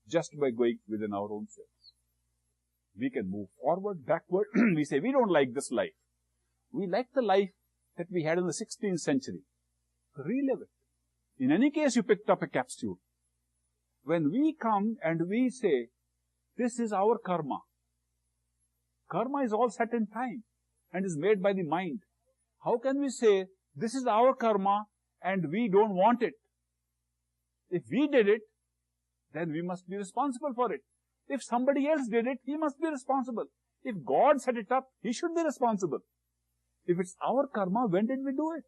just by going within our own selves. We can move forward, backward. We say, we don't like this life. We like the life that we had in the 16th century. Relive it. In any case, you picked up a capsule. When we come and we say, this is our karma. Karma is all set in time and is made by the mind. How can we say, this is our karma and we don't want it? If we did it, then we must be responsible for it. If somebody else did it, he must be responsible. If God set it up, he should be responsible. If it's our karma, when did we do it?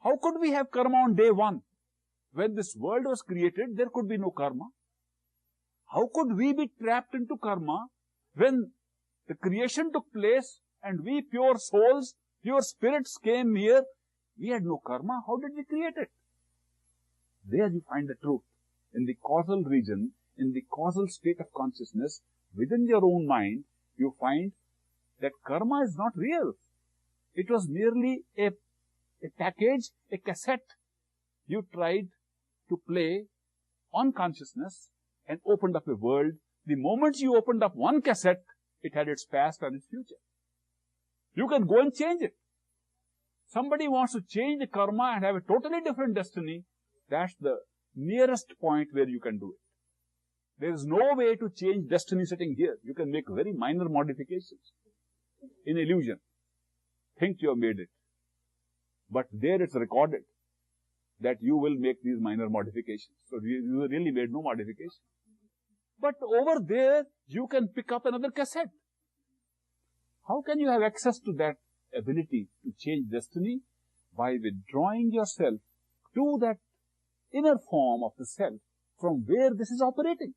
How could we have karma on day one? When this world was created, there could be no karma. How could we be trapped into karma when the creation took place and we pure souls, pure spirits came here? We had no karma. How did we create it? There you find the truth. In the causal region, in the causal state of consciousness, within your own mind, you find that karma is not real. It was merely a package, a cassette you tried to play on consciousness and opened up a world. The moment you opened up one cassette, it had its past and its future. You can go and change it. Somebody wants to change the karma and have a totally different destiny. That's the nearest point where you can do it. There is no way to change destiny sitting here. You can make very minor modifications in illusion. Think you have made it. But there it's recorded that you will make these minor modifications. So you really made no modification. But over there, you can pick up another cassette. How can you have access to that ability to change destiny? By withdrawing yourself to that inner form of the self from where this is operating.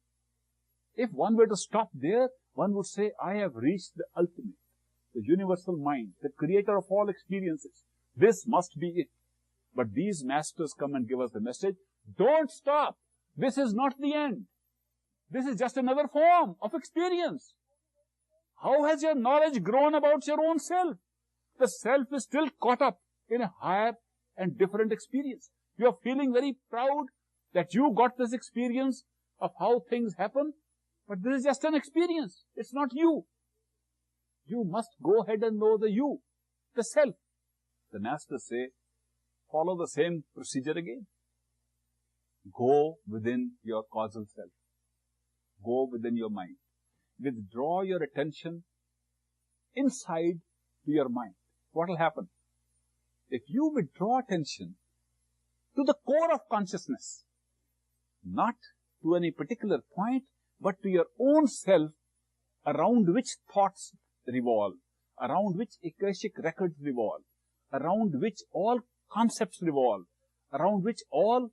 If one were to stop there, one would say, I have reached the ultimate, the universal mind, the creator of all experiences. This must be it. But these masters come and give us the message, don't stop. This is not the end. This is just another form of experience. How has your knowledge grown about your own self? The self is still caught up in a higher and different experience. You are feeling very proud that you got this experience of how things happen, but this is just an experience. It's not you. You must go ahead and know the you, the self. The masters say, follow the same procedure again. Go within your causal self. Go within your mind. Withdraw your attention inside to your mind. What will happen? If you withdraw attention to the core of consciousness, not to any particular point, but to your own self, around which thoughts revolve, around which Akashic records revolve, around which all concepts revolve, around which all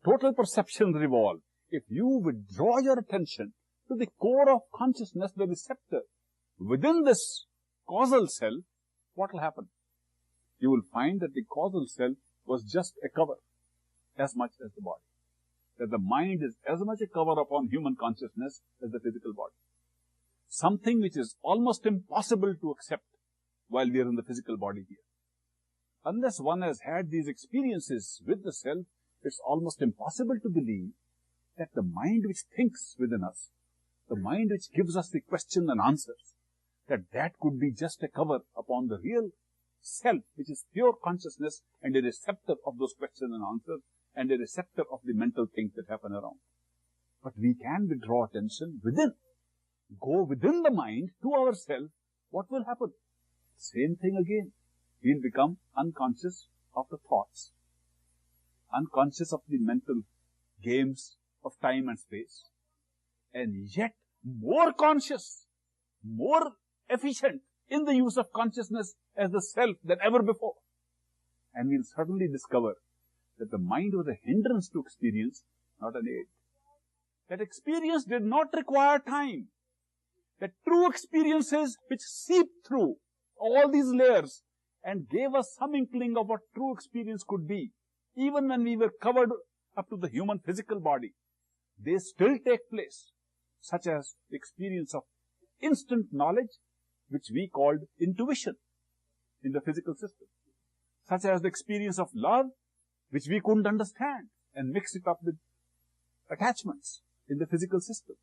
total perceptions revolve. If you withdraw your attention to the core of consciousness, the receptor, within this causal self, what will happen? You will find that the causal self was just a cover, as much as the body. That the mind is as much a cover upon human consciousness as the physical body. Something which is almost impossible to accept while we are in the physical body here. Unless one has had these experiences with the self, it's almost impossible to believe that the mind which thinks within us, the mind which gives us the question and answers, that could be just a cover upon the real self, which is pure consciousness and a receptor of those questions and answers and a receptor of the mental things that happen around. But we can withdraw attention within. Go within the mind to ourselves. What will happen? Same thing again. We'll become unconscious of the thoughts, unconscious of the mental games of time and space, and yet more conscious, more efficient in the use of consciousness as the self than ever before. And we'll suddenly discover that the mind was a hindrance to experience, not an aid. That experience did not require time. That true experiences which seeped through all these layers and gave us some inkling of what true experience could be, even when we were covered up to the human physical body, they still take place, such as the experience of instant knowledge, which we called intuition in the physical system, such as the experience of love, which we couldn't understand and mixed it up with attachments in the physical system,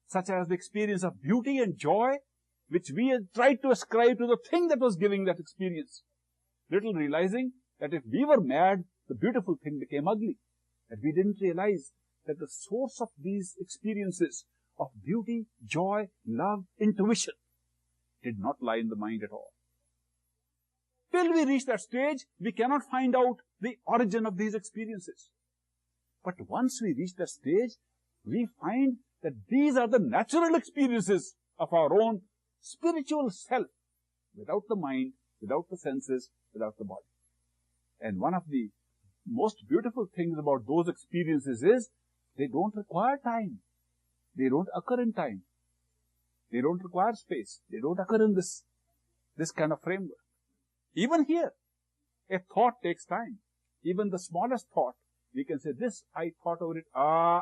such as the experience of beauty and joy, which we had tried to ascribe to the thing that was giving that experience, little realizing that if we were mad, the beautiful thing became ugly, that we didn't realize that the source of these experiences of beauty, joy, love, intuition did not lie in the mind at all. Till we reach that stage, we cannot find out the origin of these experiences. But once we reach that stage, we find that these are the natural experiences of our own spiritual self, without the mind, without the senses, without the body. And one of the most beautiful things about those experiences is they don't require time. They don't occur in time. They don't require space. They don't occur in this kind of framework. Even here, a thought takes time. Even the smallest thought, we can say, this, I thought over it.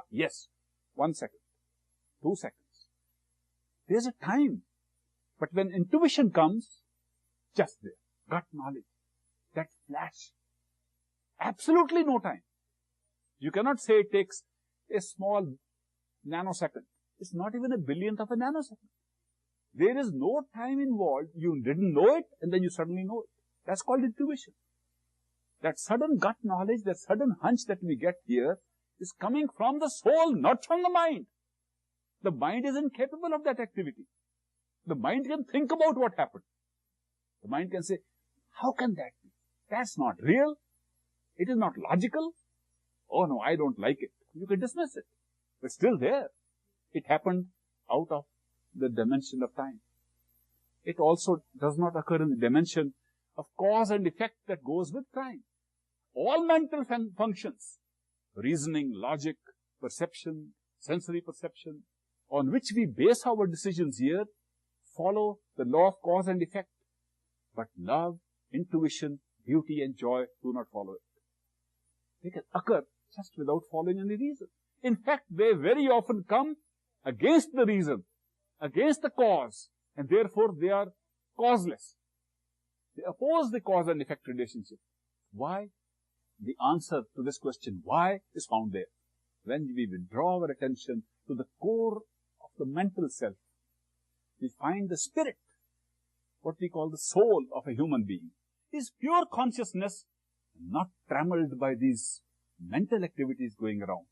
Yes. 1 second. 2 seconds. There's a time. But when intuition comes, just there, gut knowledge, that flash, absolutely no time. You cannot say it takes a small nanosecond. It's not even a billionth of a nanosecond. There is no time involved. You didn't know it, and then you suddenly know it. That's called intuition. That sudden gut knowledge, that sudden hunch that we get here is coming from the soul, not from the mind. The mind is incapable of that activity. The mind can think about what happened. The mind can say, how can that be? That's not real. It is not logical. Oh no, I don't like it. You can dismiss it. But still there. It happened out of the dimension of time. It also does not occur in the dimension of cause and effect that goes with time. All mental functions, reasoning, logic, perception, sensory perception, on which we base our decisions here, follow the law of cause and effect. But love, intuition, beauty and joy do not follow it. They can occur just without following any reason. In fact, they very often come against the reason, against the cause, and therefore they are causeless. They oppose the cause and effect relationship. Why? The answer to this question, why, is found there. When we withdraw our attention to the core of the mental self, we find the spirit, what we call the soul of a human being, is pure consciousness, not trammeled by these mental activities going around.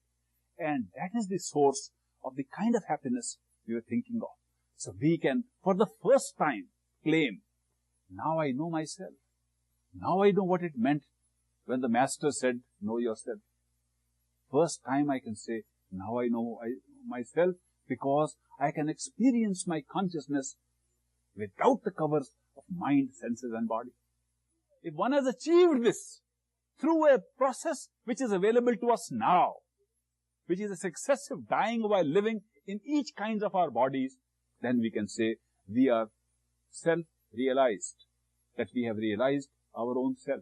And that is the source of the kind of happiness we were thinking of. So we can, for the first time, claim, now I know myself. Now I know what it meant when the master said, know yourself. First time I can say, now I know myself, because I can experience my consciousness without the covers of mind, senses and body. If one has achieved this through a process which is available to us now, which is a successive dying while living in each kind of our bodies, then we can say we are self-realized, that we have realized our own self.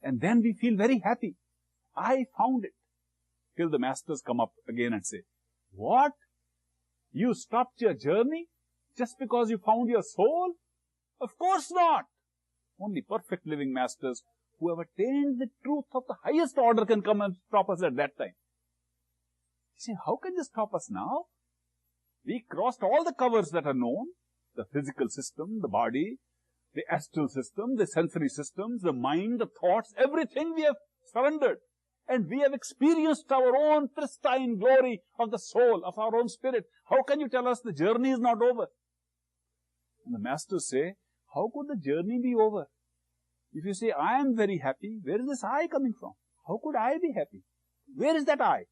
And then we feel very happy. I found it. Till the masters come up again and say, what? You stopped your journey just because you found your soul? Of course not. Only perfect living masters who have attained the truth of the highest order can come and stop us at that time. You see, how can they stop us now? We crossed all the covers that are known, the physical system, the body, the astral system, the sensory systems, the mind, the thoughts, everything we have surrendered. And we have experienced our own pristine glory of the soul, of our own spirit. How can you tell us the journey is not over? And the masters say, how could the journey be over? If you say, I am very happy, where is this I coming from? How could I be happy? Where is that I?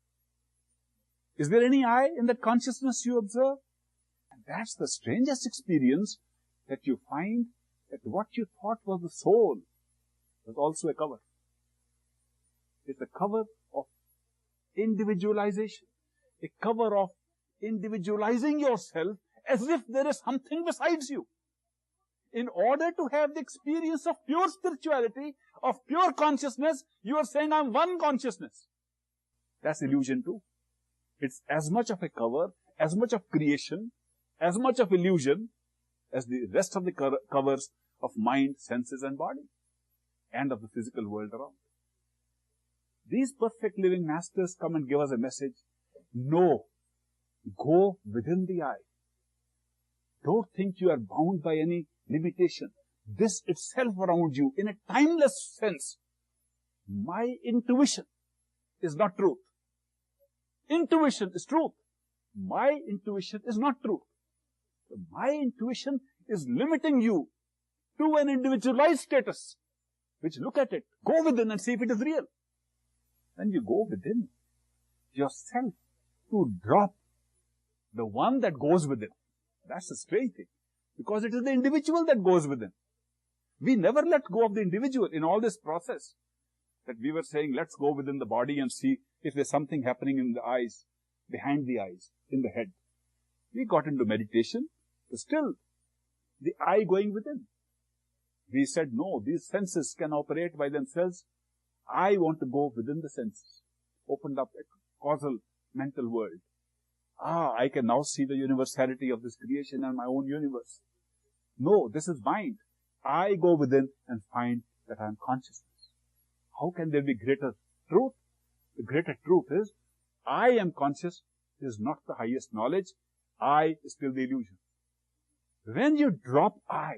Is there any I in that consciousness you observe? And that's the strangest experience, that you find that what you thought was the soul was also a cover. It's a cover of individualization, a cover of individualizing yourself as if there is something besides you. In order to have the experience of pure spirituality, of pure consciousness, you are saying, I'm one consciousness. That's illusion too. It's as much of a cover, as much of creation, as much of illusion, as the rest of the covers of mind, senses and body, and of the physical world around. These perfect living masters come and give us a message. No, go within the I. Don't think you are bound by any limitation. This itself around you, in a timeless sense, my intuition is not truth. Intuition is truth. My intuition is not truth. So my intuition is limiting you to an individualized status, which look at it, go within and see if it is real. When you go within yourself to drop the one that goes within, that's a strange thing, because it is the individual that goes within. We never let go of the individual in all this process that we were saying, let's go within the body and see if there's something happening in the eyes, behind the eyes, in the head. We got into meditation, but still the I going within. We said, no, these senses can operate by themselves. I want to go within the senses. Opened up a causal mental world. I can now see the universality of this creation and my own universe. No, this is mind. I go within and find that I am consciousness. How can there be greater truth? The greater truth is, I am conscious is not the highest knowledge. I is still the illusion. When you drop I,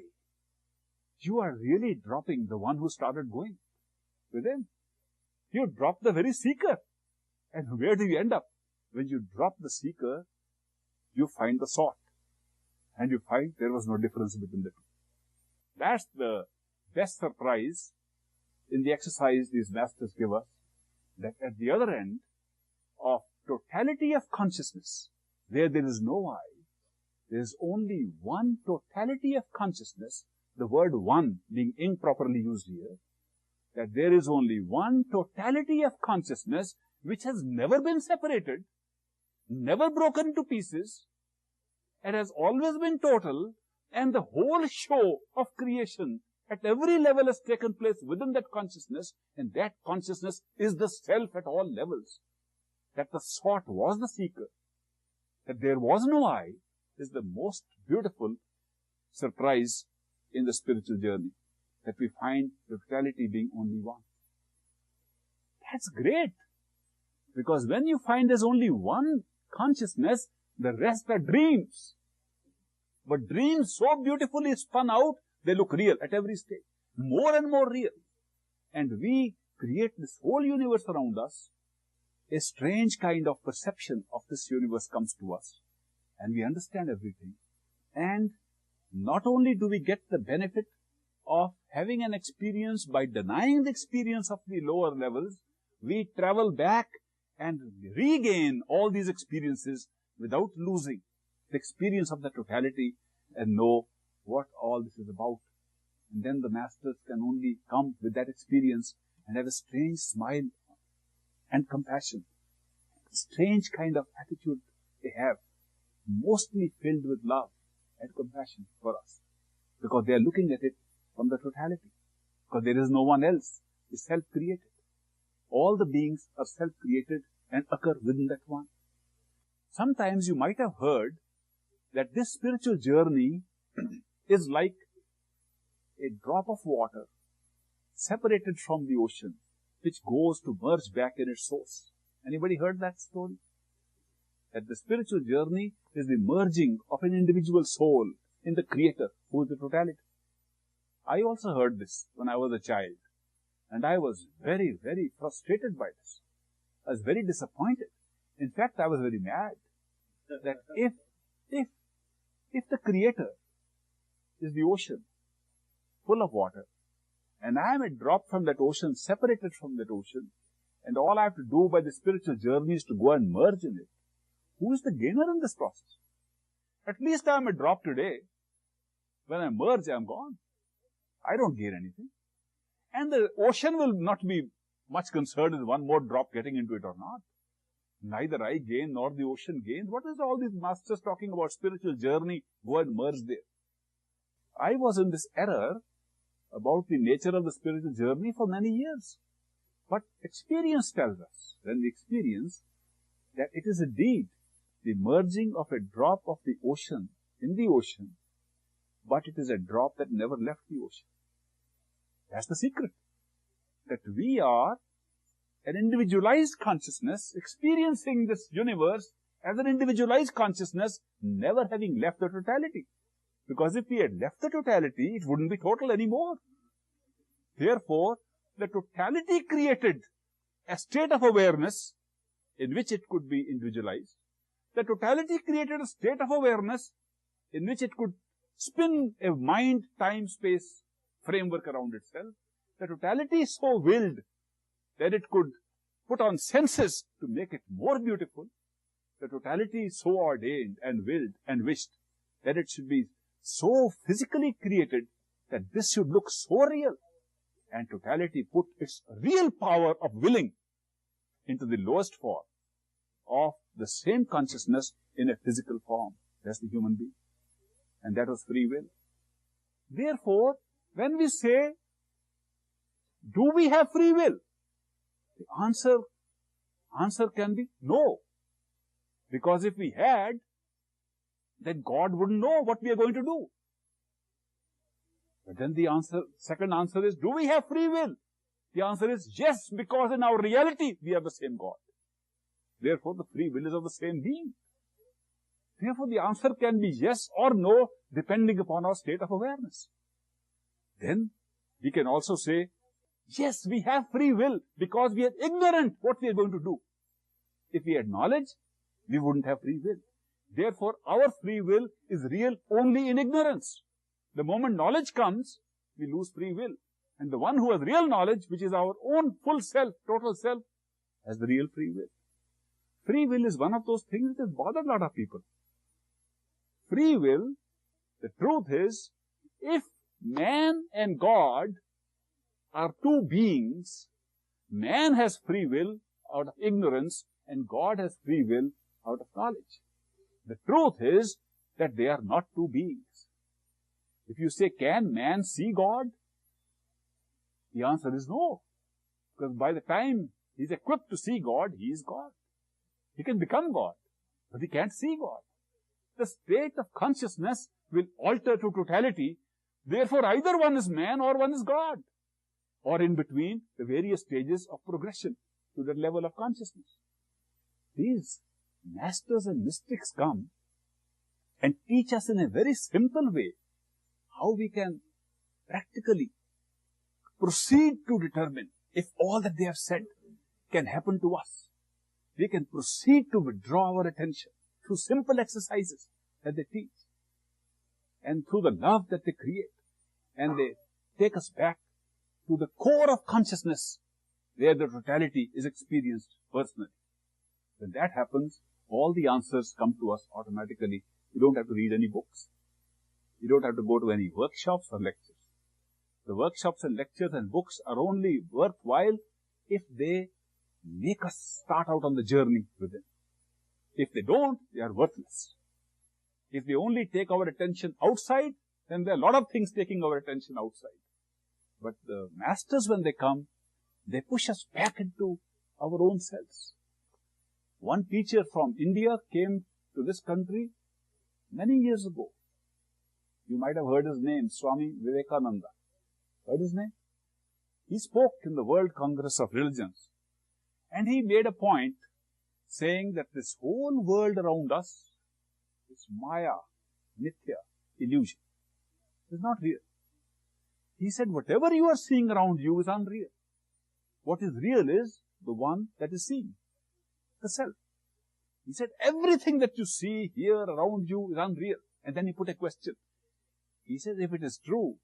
you are really dropping the one who started going within. You drop the very seeker. And where do you end up? When you drop the seeker, you find the sought. And you find there was no difference between the two. That's the best surprise in the exercise these masters give us, that at the other end of totality of consciousness, where there is no I, there is only one totality of consciousness, the word one being improperly used here, that there is only one totality of consciousness which has never been separated, never broken into pieces, and has always been total, and the whole show of creation at every level has taken place within that consciousness, and that consciousness is the self at all levels. That the sought was the seeker, that there was no I, is the most beautiful surprise in the spiritual journey, that we find the totality being only one. That's great, because when you find there's only one consciousness, the rest are dreams. But dreams so beautifully spun out, they look real at every stage, more and more real. And we create this whole universe around us. A strange kind of perception of this universe comes to us, and we understand everything. And not only do we get the benefit of having an experience by denying the experience of the lower levels, we travel back and regain all these experiences without losing the experience of the totality and know what all this is about. And then the masters can only come with that experience and have a strange smile and compassion, a strange kind of attitude they have, mostly filled with love and compassion for us, because they are looking at it from the totality, because there is no one else, is self-created. All the beings are self-created and occur within that one. Sometimes you might have heard that this spiritual journey is like a drop of water separated from the ocean, which goes to merge back in its source. Anybody heard that story? That the spiritual journey is the merging of an individual soul in the Creator, who is the totality. I also heard this when I was a child, and I was very, very frustrated by this. I was very disappointed. In fact, I was very mad that if the Creator is the ocean full of water, and I am a drop from that ocean, separated from that ocean, and all I have to do by the spiritual journey is to go and merge in it, who is the gainer in this process? At least I am a drop today. When I merge, I am gone. I don't gain anything. And the ocean will not be much concerned with one more drop getting into it or not. Neither I gain nor the ocean gains. What is all these masters talking about spiritual journey? Go and merge there. I was in this error about the nature of the spiritual journey for many years. But experience tells us, when we experience, that it is indeed the merging of a drop of the ocean in the ocean, but it is a drop that never left the ocean. That's the secret. That we are an individualized consciousness experiencing this universe as an individualized consciousness, never having left the totality. Because if we had left the totality, it wouldn't be total anymore. Therefore, the totality created a state of awareness in which it could be individualized. The totality created a state of awareness in which it could spin a mind, time, space framework around itself. The totality so willed that it could put on senses to make it more beautiful. The totality so ordained and willed and wished that it should be so physically created that this should look so real. And totality put its real power of willing into the lowest form of the same consciousness in a physical form. That's the human being. And that was free will. Therefore, when we say, do we have free will? The answer can be no. Because if we had, then God wouldn't know what we are going to do. But then the second answer is, do we have free will? The answer is yes, because in our reality, we are the same God. Therefore, the free will is of the same being. Therefore, the answer can be yes or no, depending upon our state of awareness. Then, we can also say, yes, we have free will, because we are ignorant what we are going to do. If we had knowledge, we wouldn't have free will. Therefore, our free will is real only in ignorance. The moment knowledge comes, we lose free will. And the one who has real knowledge, which is our own full self, total self, has the real free will. Free will is one of those things that has bothered a lot of people. Free will, the truth is, if man and God are two beings, man has free will out of ignorance and God has free will out of knowledge. The truth is that they are not two beings. If you say, can man see God? The answer is no. Because by the time he is equipped to see God, he is God. He can become God, but he can't see God. The state of consciousness will alter to totality. Therefore, either one is man or one is God. Or in between, the various stages of progression to that level of consciousness. These masters and mystics come and teach us in a very simple way how we can practically proceed to determine if all that they have said can happen to us. We can proceed to withdraw our attention through simple exercises that they teach and through the love that they create. And they take us back to the core of consciousness where the totality is experienced personally. When that happens, all the answers come to us automatically. You don't have to read any books. You don't have to go to any workshops or lectures. The workshops and lectures and books are only worthwhile if they make us start out on the journey within. If they don't, they are worthless. If they only take our attention outside, then there are a lot of things taking our attention outside. But the masters, when they come, they push us back into our own selves. One teacher from India came to this country many years ago. You might have heard his name, Swami Vivekananda. Heard his name? He spoke in the World Congress of Religions. And he made a point saying that this whole world around us is Maya, Mithya, illusion. It is not real. He said, whatever you are seeing around you is unreal. What is real is the one that is seen, the self. He said, everything that you see here around you is unreal. And then he put a question. He said, if it is true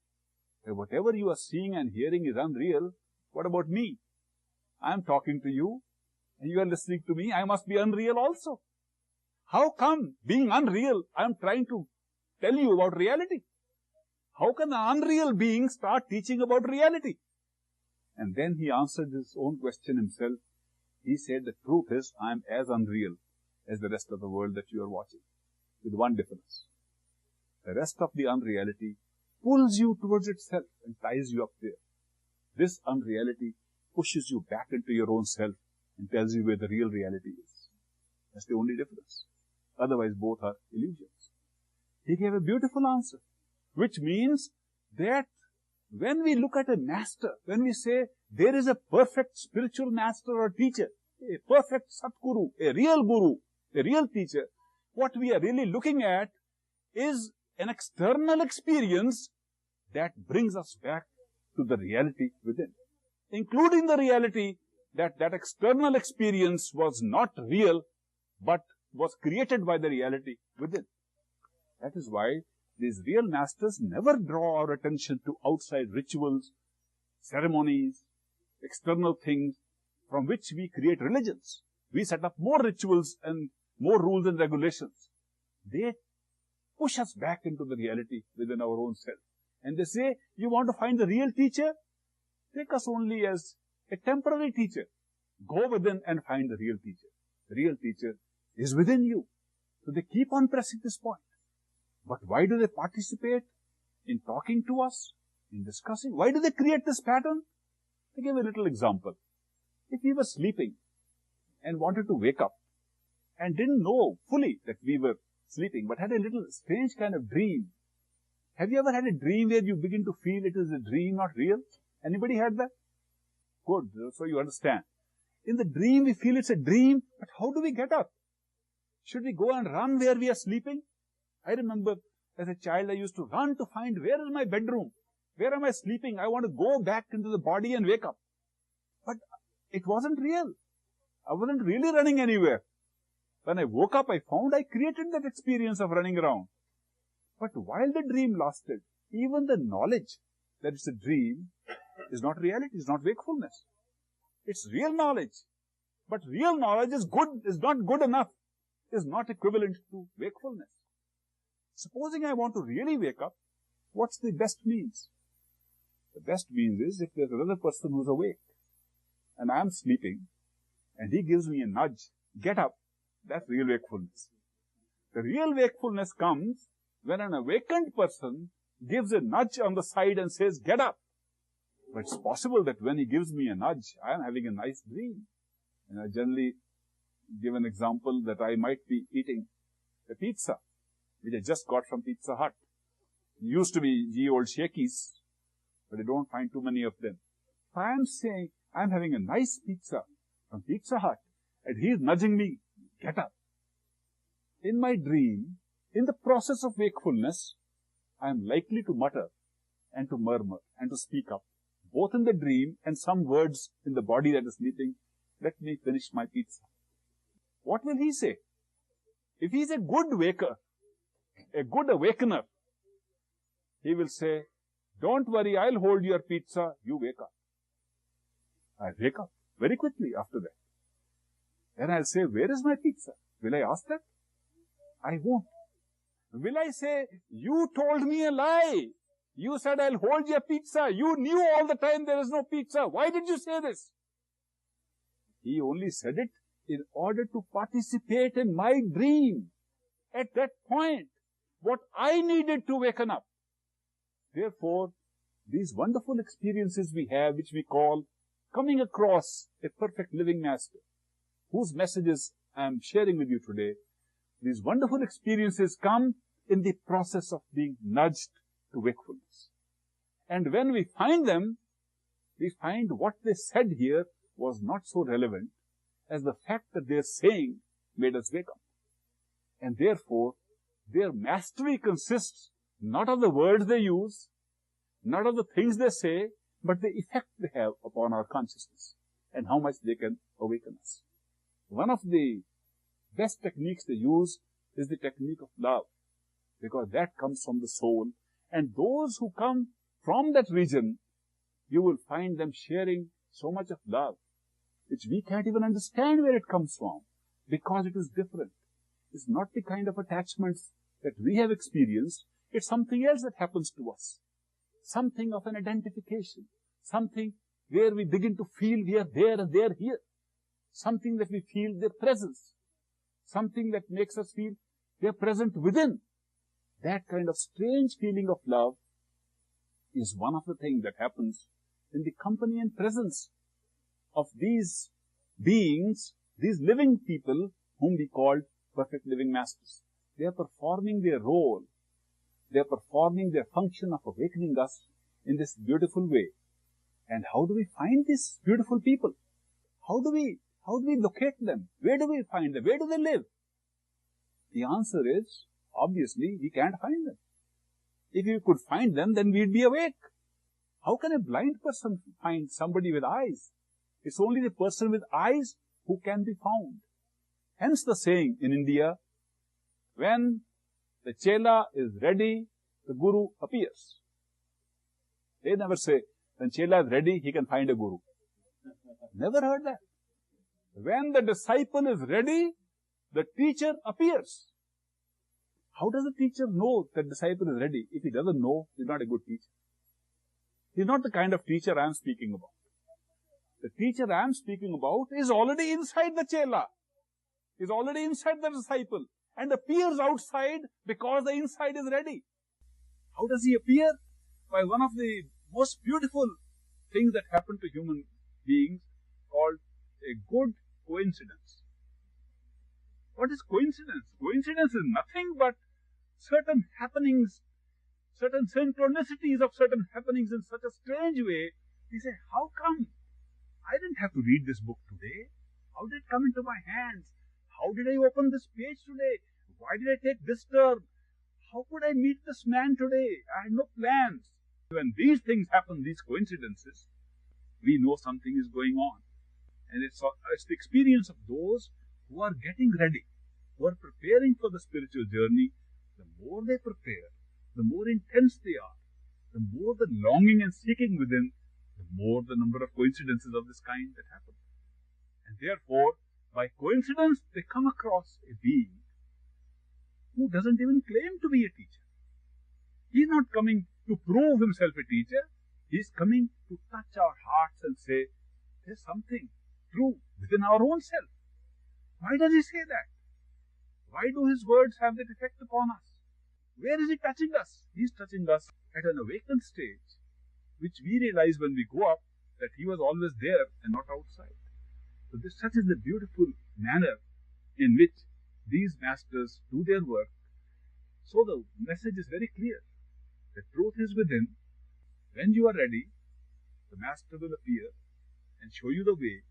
that whatever you are seeing and hearing is unreal, what about me? I am talking to you and you are listening to me. I must be unreal also. How come, being unreal, I am trying to tell you about reality? How can an unreal being start teaching about reality? And then he answered his own question himself. He said, the truth is, I am as unreal as the rest of the world that you are watching, with one difference. The rest of the unreality pulls you towards itself and ties you up there. This unreality pushes you back into your own self and tells you where the real reality is. That's the only difference. Otherwise, both are illusions. He gave a beautiful answer. which means that when we look at a master, when we say there is a perfect spiritual master or teacher, a perfect Satguru, a real teacher, what we are really looking at is an external experience that brings us back to the reality within, including the reality that that external experience was not real, but was created by the reality within. That is why these real masters never draw our attention to outside rituals, ceremonies, external things from which we create religions. We set up more rituals and more rules and regulations. They push us back into the reality within our own self. And they say, you want to find the real teacher? Take us only as a temporary teacher. Go within and find the real teacher. The real teacher is within you. So they keep on pressing this point. But why do they participate in talking to us, in discussing? Why do they create this pattern? To give a little example. If we were sleeping and wanted to wake up and didn't know fully that we were sleeping, but had a little strange kind of dream. Have you ever had a dream where you begin to feel it is a dream, not real? Anybody had that? Good, so you understand. In the dream, we feel it's a dream, but how do we get up? Should we go and run where we are sleeping? I remember as a child, I used to run to find where is my bedroom? Where am I sleeping? I want to go back into the body and wake up. But it wasn't real. I wasn't really running anywhere. When I woke up, I found I created that experience of running around. But while the dream lasted, even the knowledge that it's a dream is not reality, is not wakefulness. It's real knowledge. But real knowledge is not good enough, is not equivalent to wakefulness. Supposing I want to really wake up, what's the best means? The best means is if there's another person who's awake and I'm sleeping and he gives me a nudge, get up, that's real wakefulness. The real wakefulness comes when an awakened person gives a nudge on the side and says, get up. But it's possible that when he gives me a nudge, I am having a nice dream. And I generally give an example that I might be eating a pizza, which I just got from Pizza Hut. It used to be ye old Shakey's, but I don't find too many of them. If I am saying I am having a nice pizza from Pizza Hut, and he is nudging me, get up. In my dream, in the process of wakefulness, I am likely to mutter and to murmur and to speak up, both in the dream and some words in the body that is sleeping. Let me finish my pizza. What will he say? If he is a good waker, a good awakener, he will say, don't worry, I'll hold your pizza, you wake up. I wake up very quickly after that. Then I'll say, where is my pizza? Will I ask that? I won't. Will I say, you told me a lie. You said I'll hold your pizza. You knew all the time there is no pizza. Why did you say this? He only said it in order to participate in my dream. At that point, what I needed to waken up. Therefore, these wonderful experiences we have, which we call coming across a perfect living master, whose messages I am sharing with you today, these wonderful experiences come in the process of being nudged to wakefulness. And when we find them, we find what they said here was not so relevant as the fact that their saying made us wake up. And therefore, their mastery consists not of the words they use, not of the things they say, but the effect they have upon our consciousness and how much they can awaken us. One of the best techniques they use is the technique of love, because that comes from the soul. And those who come from that region, you will find them sharing so much of love, which we can't even understand where it comes from, because it is different. It's not the kind of attachments that we have experienced. It's something else that happens to us. Something of an identification. Something where we begin to feel we are there and they are here. Something that we feel their presence. Something that makes us feel they are present within. That kind of strange feeling of love is one of the things that happens in the company and presence of these beings, these living people whom we call perfect living masters. They are performing their role. They are performing their function of awakening us in this beautiful way. And how do we find these beautiful people? How do we locate them? Where do we find them? Where do they live? The answer is, obviously, we can't find them. If we could find them, then we'd be awake. How can a blind person find somebody with eyes? It's only the person with eyes who can be found. Hence the saying in India, when the chela is ready, the guru appears. They never say, when chela is ready, he can find a guru. Never heard that. When the disciple is ready, the teacher appears. How does the teacher know that the disciple is ready? If he doesn't know, he's not a good teacher. He's not the kind of teacher I am speaking about. The teacher I am speaking about is already inside the chela, is already inside the disciple, and appears outside because the inside is ready. How does he appear? By one of the most beautiful things that happen to human beings, called a good coincidence. What is coincidence? Coincidence is nothing but certain happenings, certain synchronicities of certain happenings in such a strange way. We say, how come? I didn't have to read this book today. How did it come into my hands? How did I open this page today? Why did I take this turn? How could I meet this man today? I had no plans. When these things happen, these coincidences, we know something is going on. And it's the experience of those who are getting ready, who are preparing for the spiritual journey. The more they prepare, the more intense they are, the more the longing and seeking within, the more the number of coincidences of this kind that happen. And therefore, by coincidence, they come across a being who doesn't even claim to be a teacher. He's not coming to prove himself a teacher. He's coming to touch our hearts and say, there's something true within our own self. Why does he say that? Why do his words have that effect upon us? Where is he touching us? He's touching us at an awakened stage, which we realize when we go up that he was always there and not outside. So such is the beautiful manner in which these masters do their work. So the message is very clear. The truth is within. When you are ready, the master will appear and show you the way.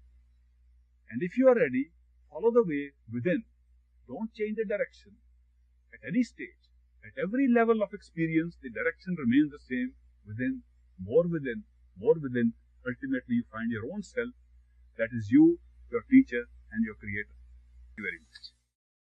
And if you are ready, follow the way within. Don't change the direction at any stage. At every level of experience, the direction remains the same. Within, more within, more within. Ultimately, you find your own self. That is you, your teacher, and your creator. Thank you very much.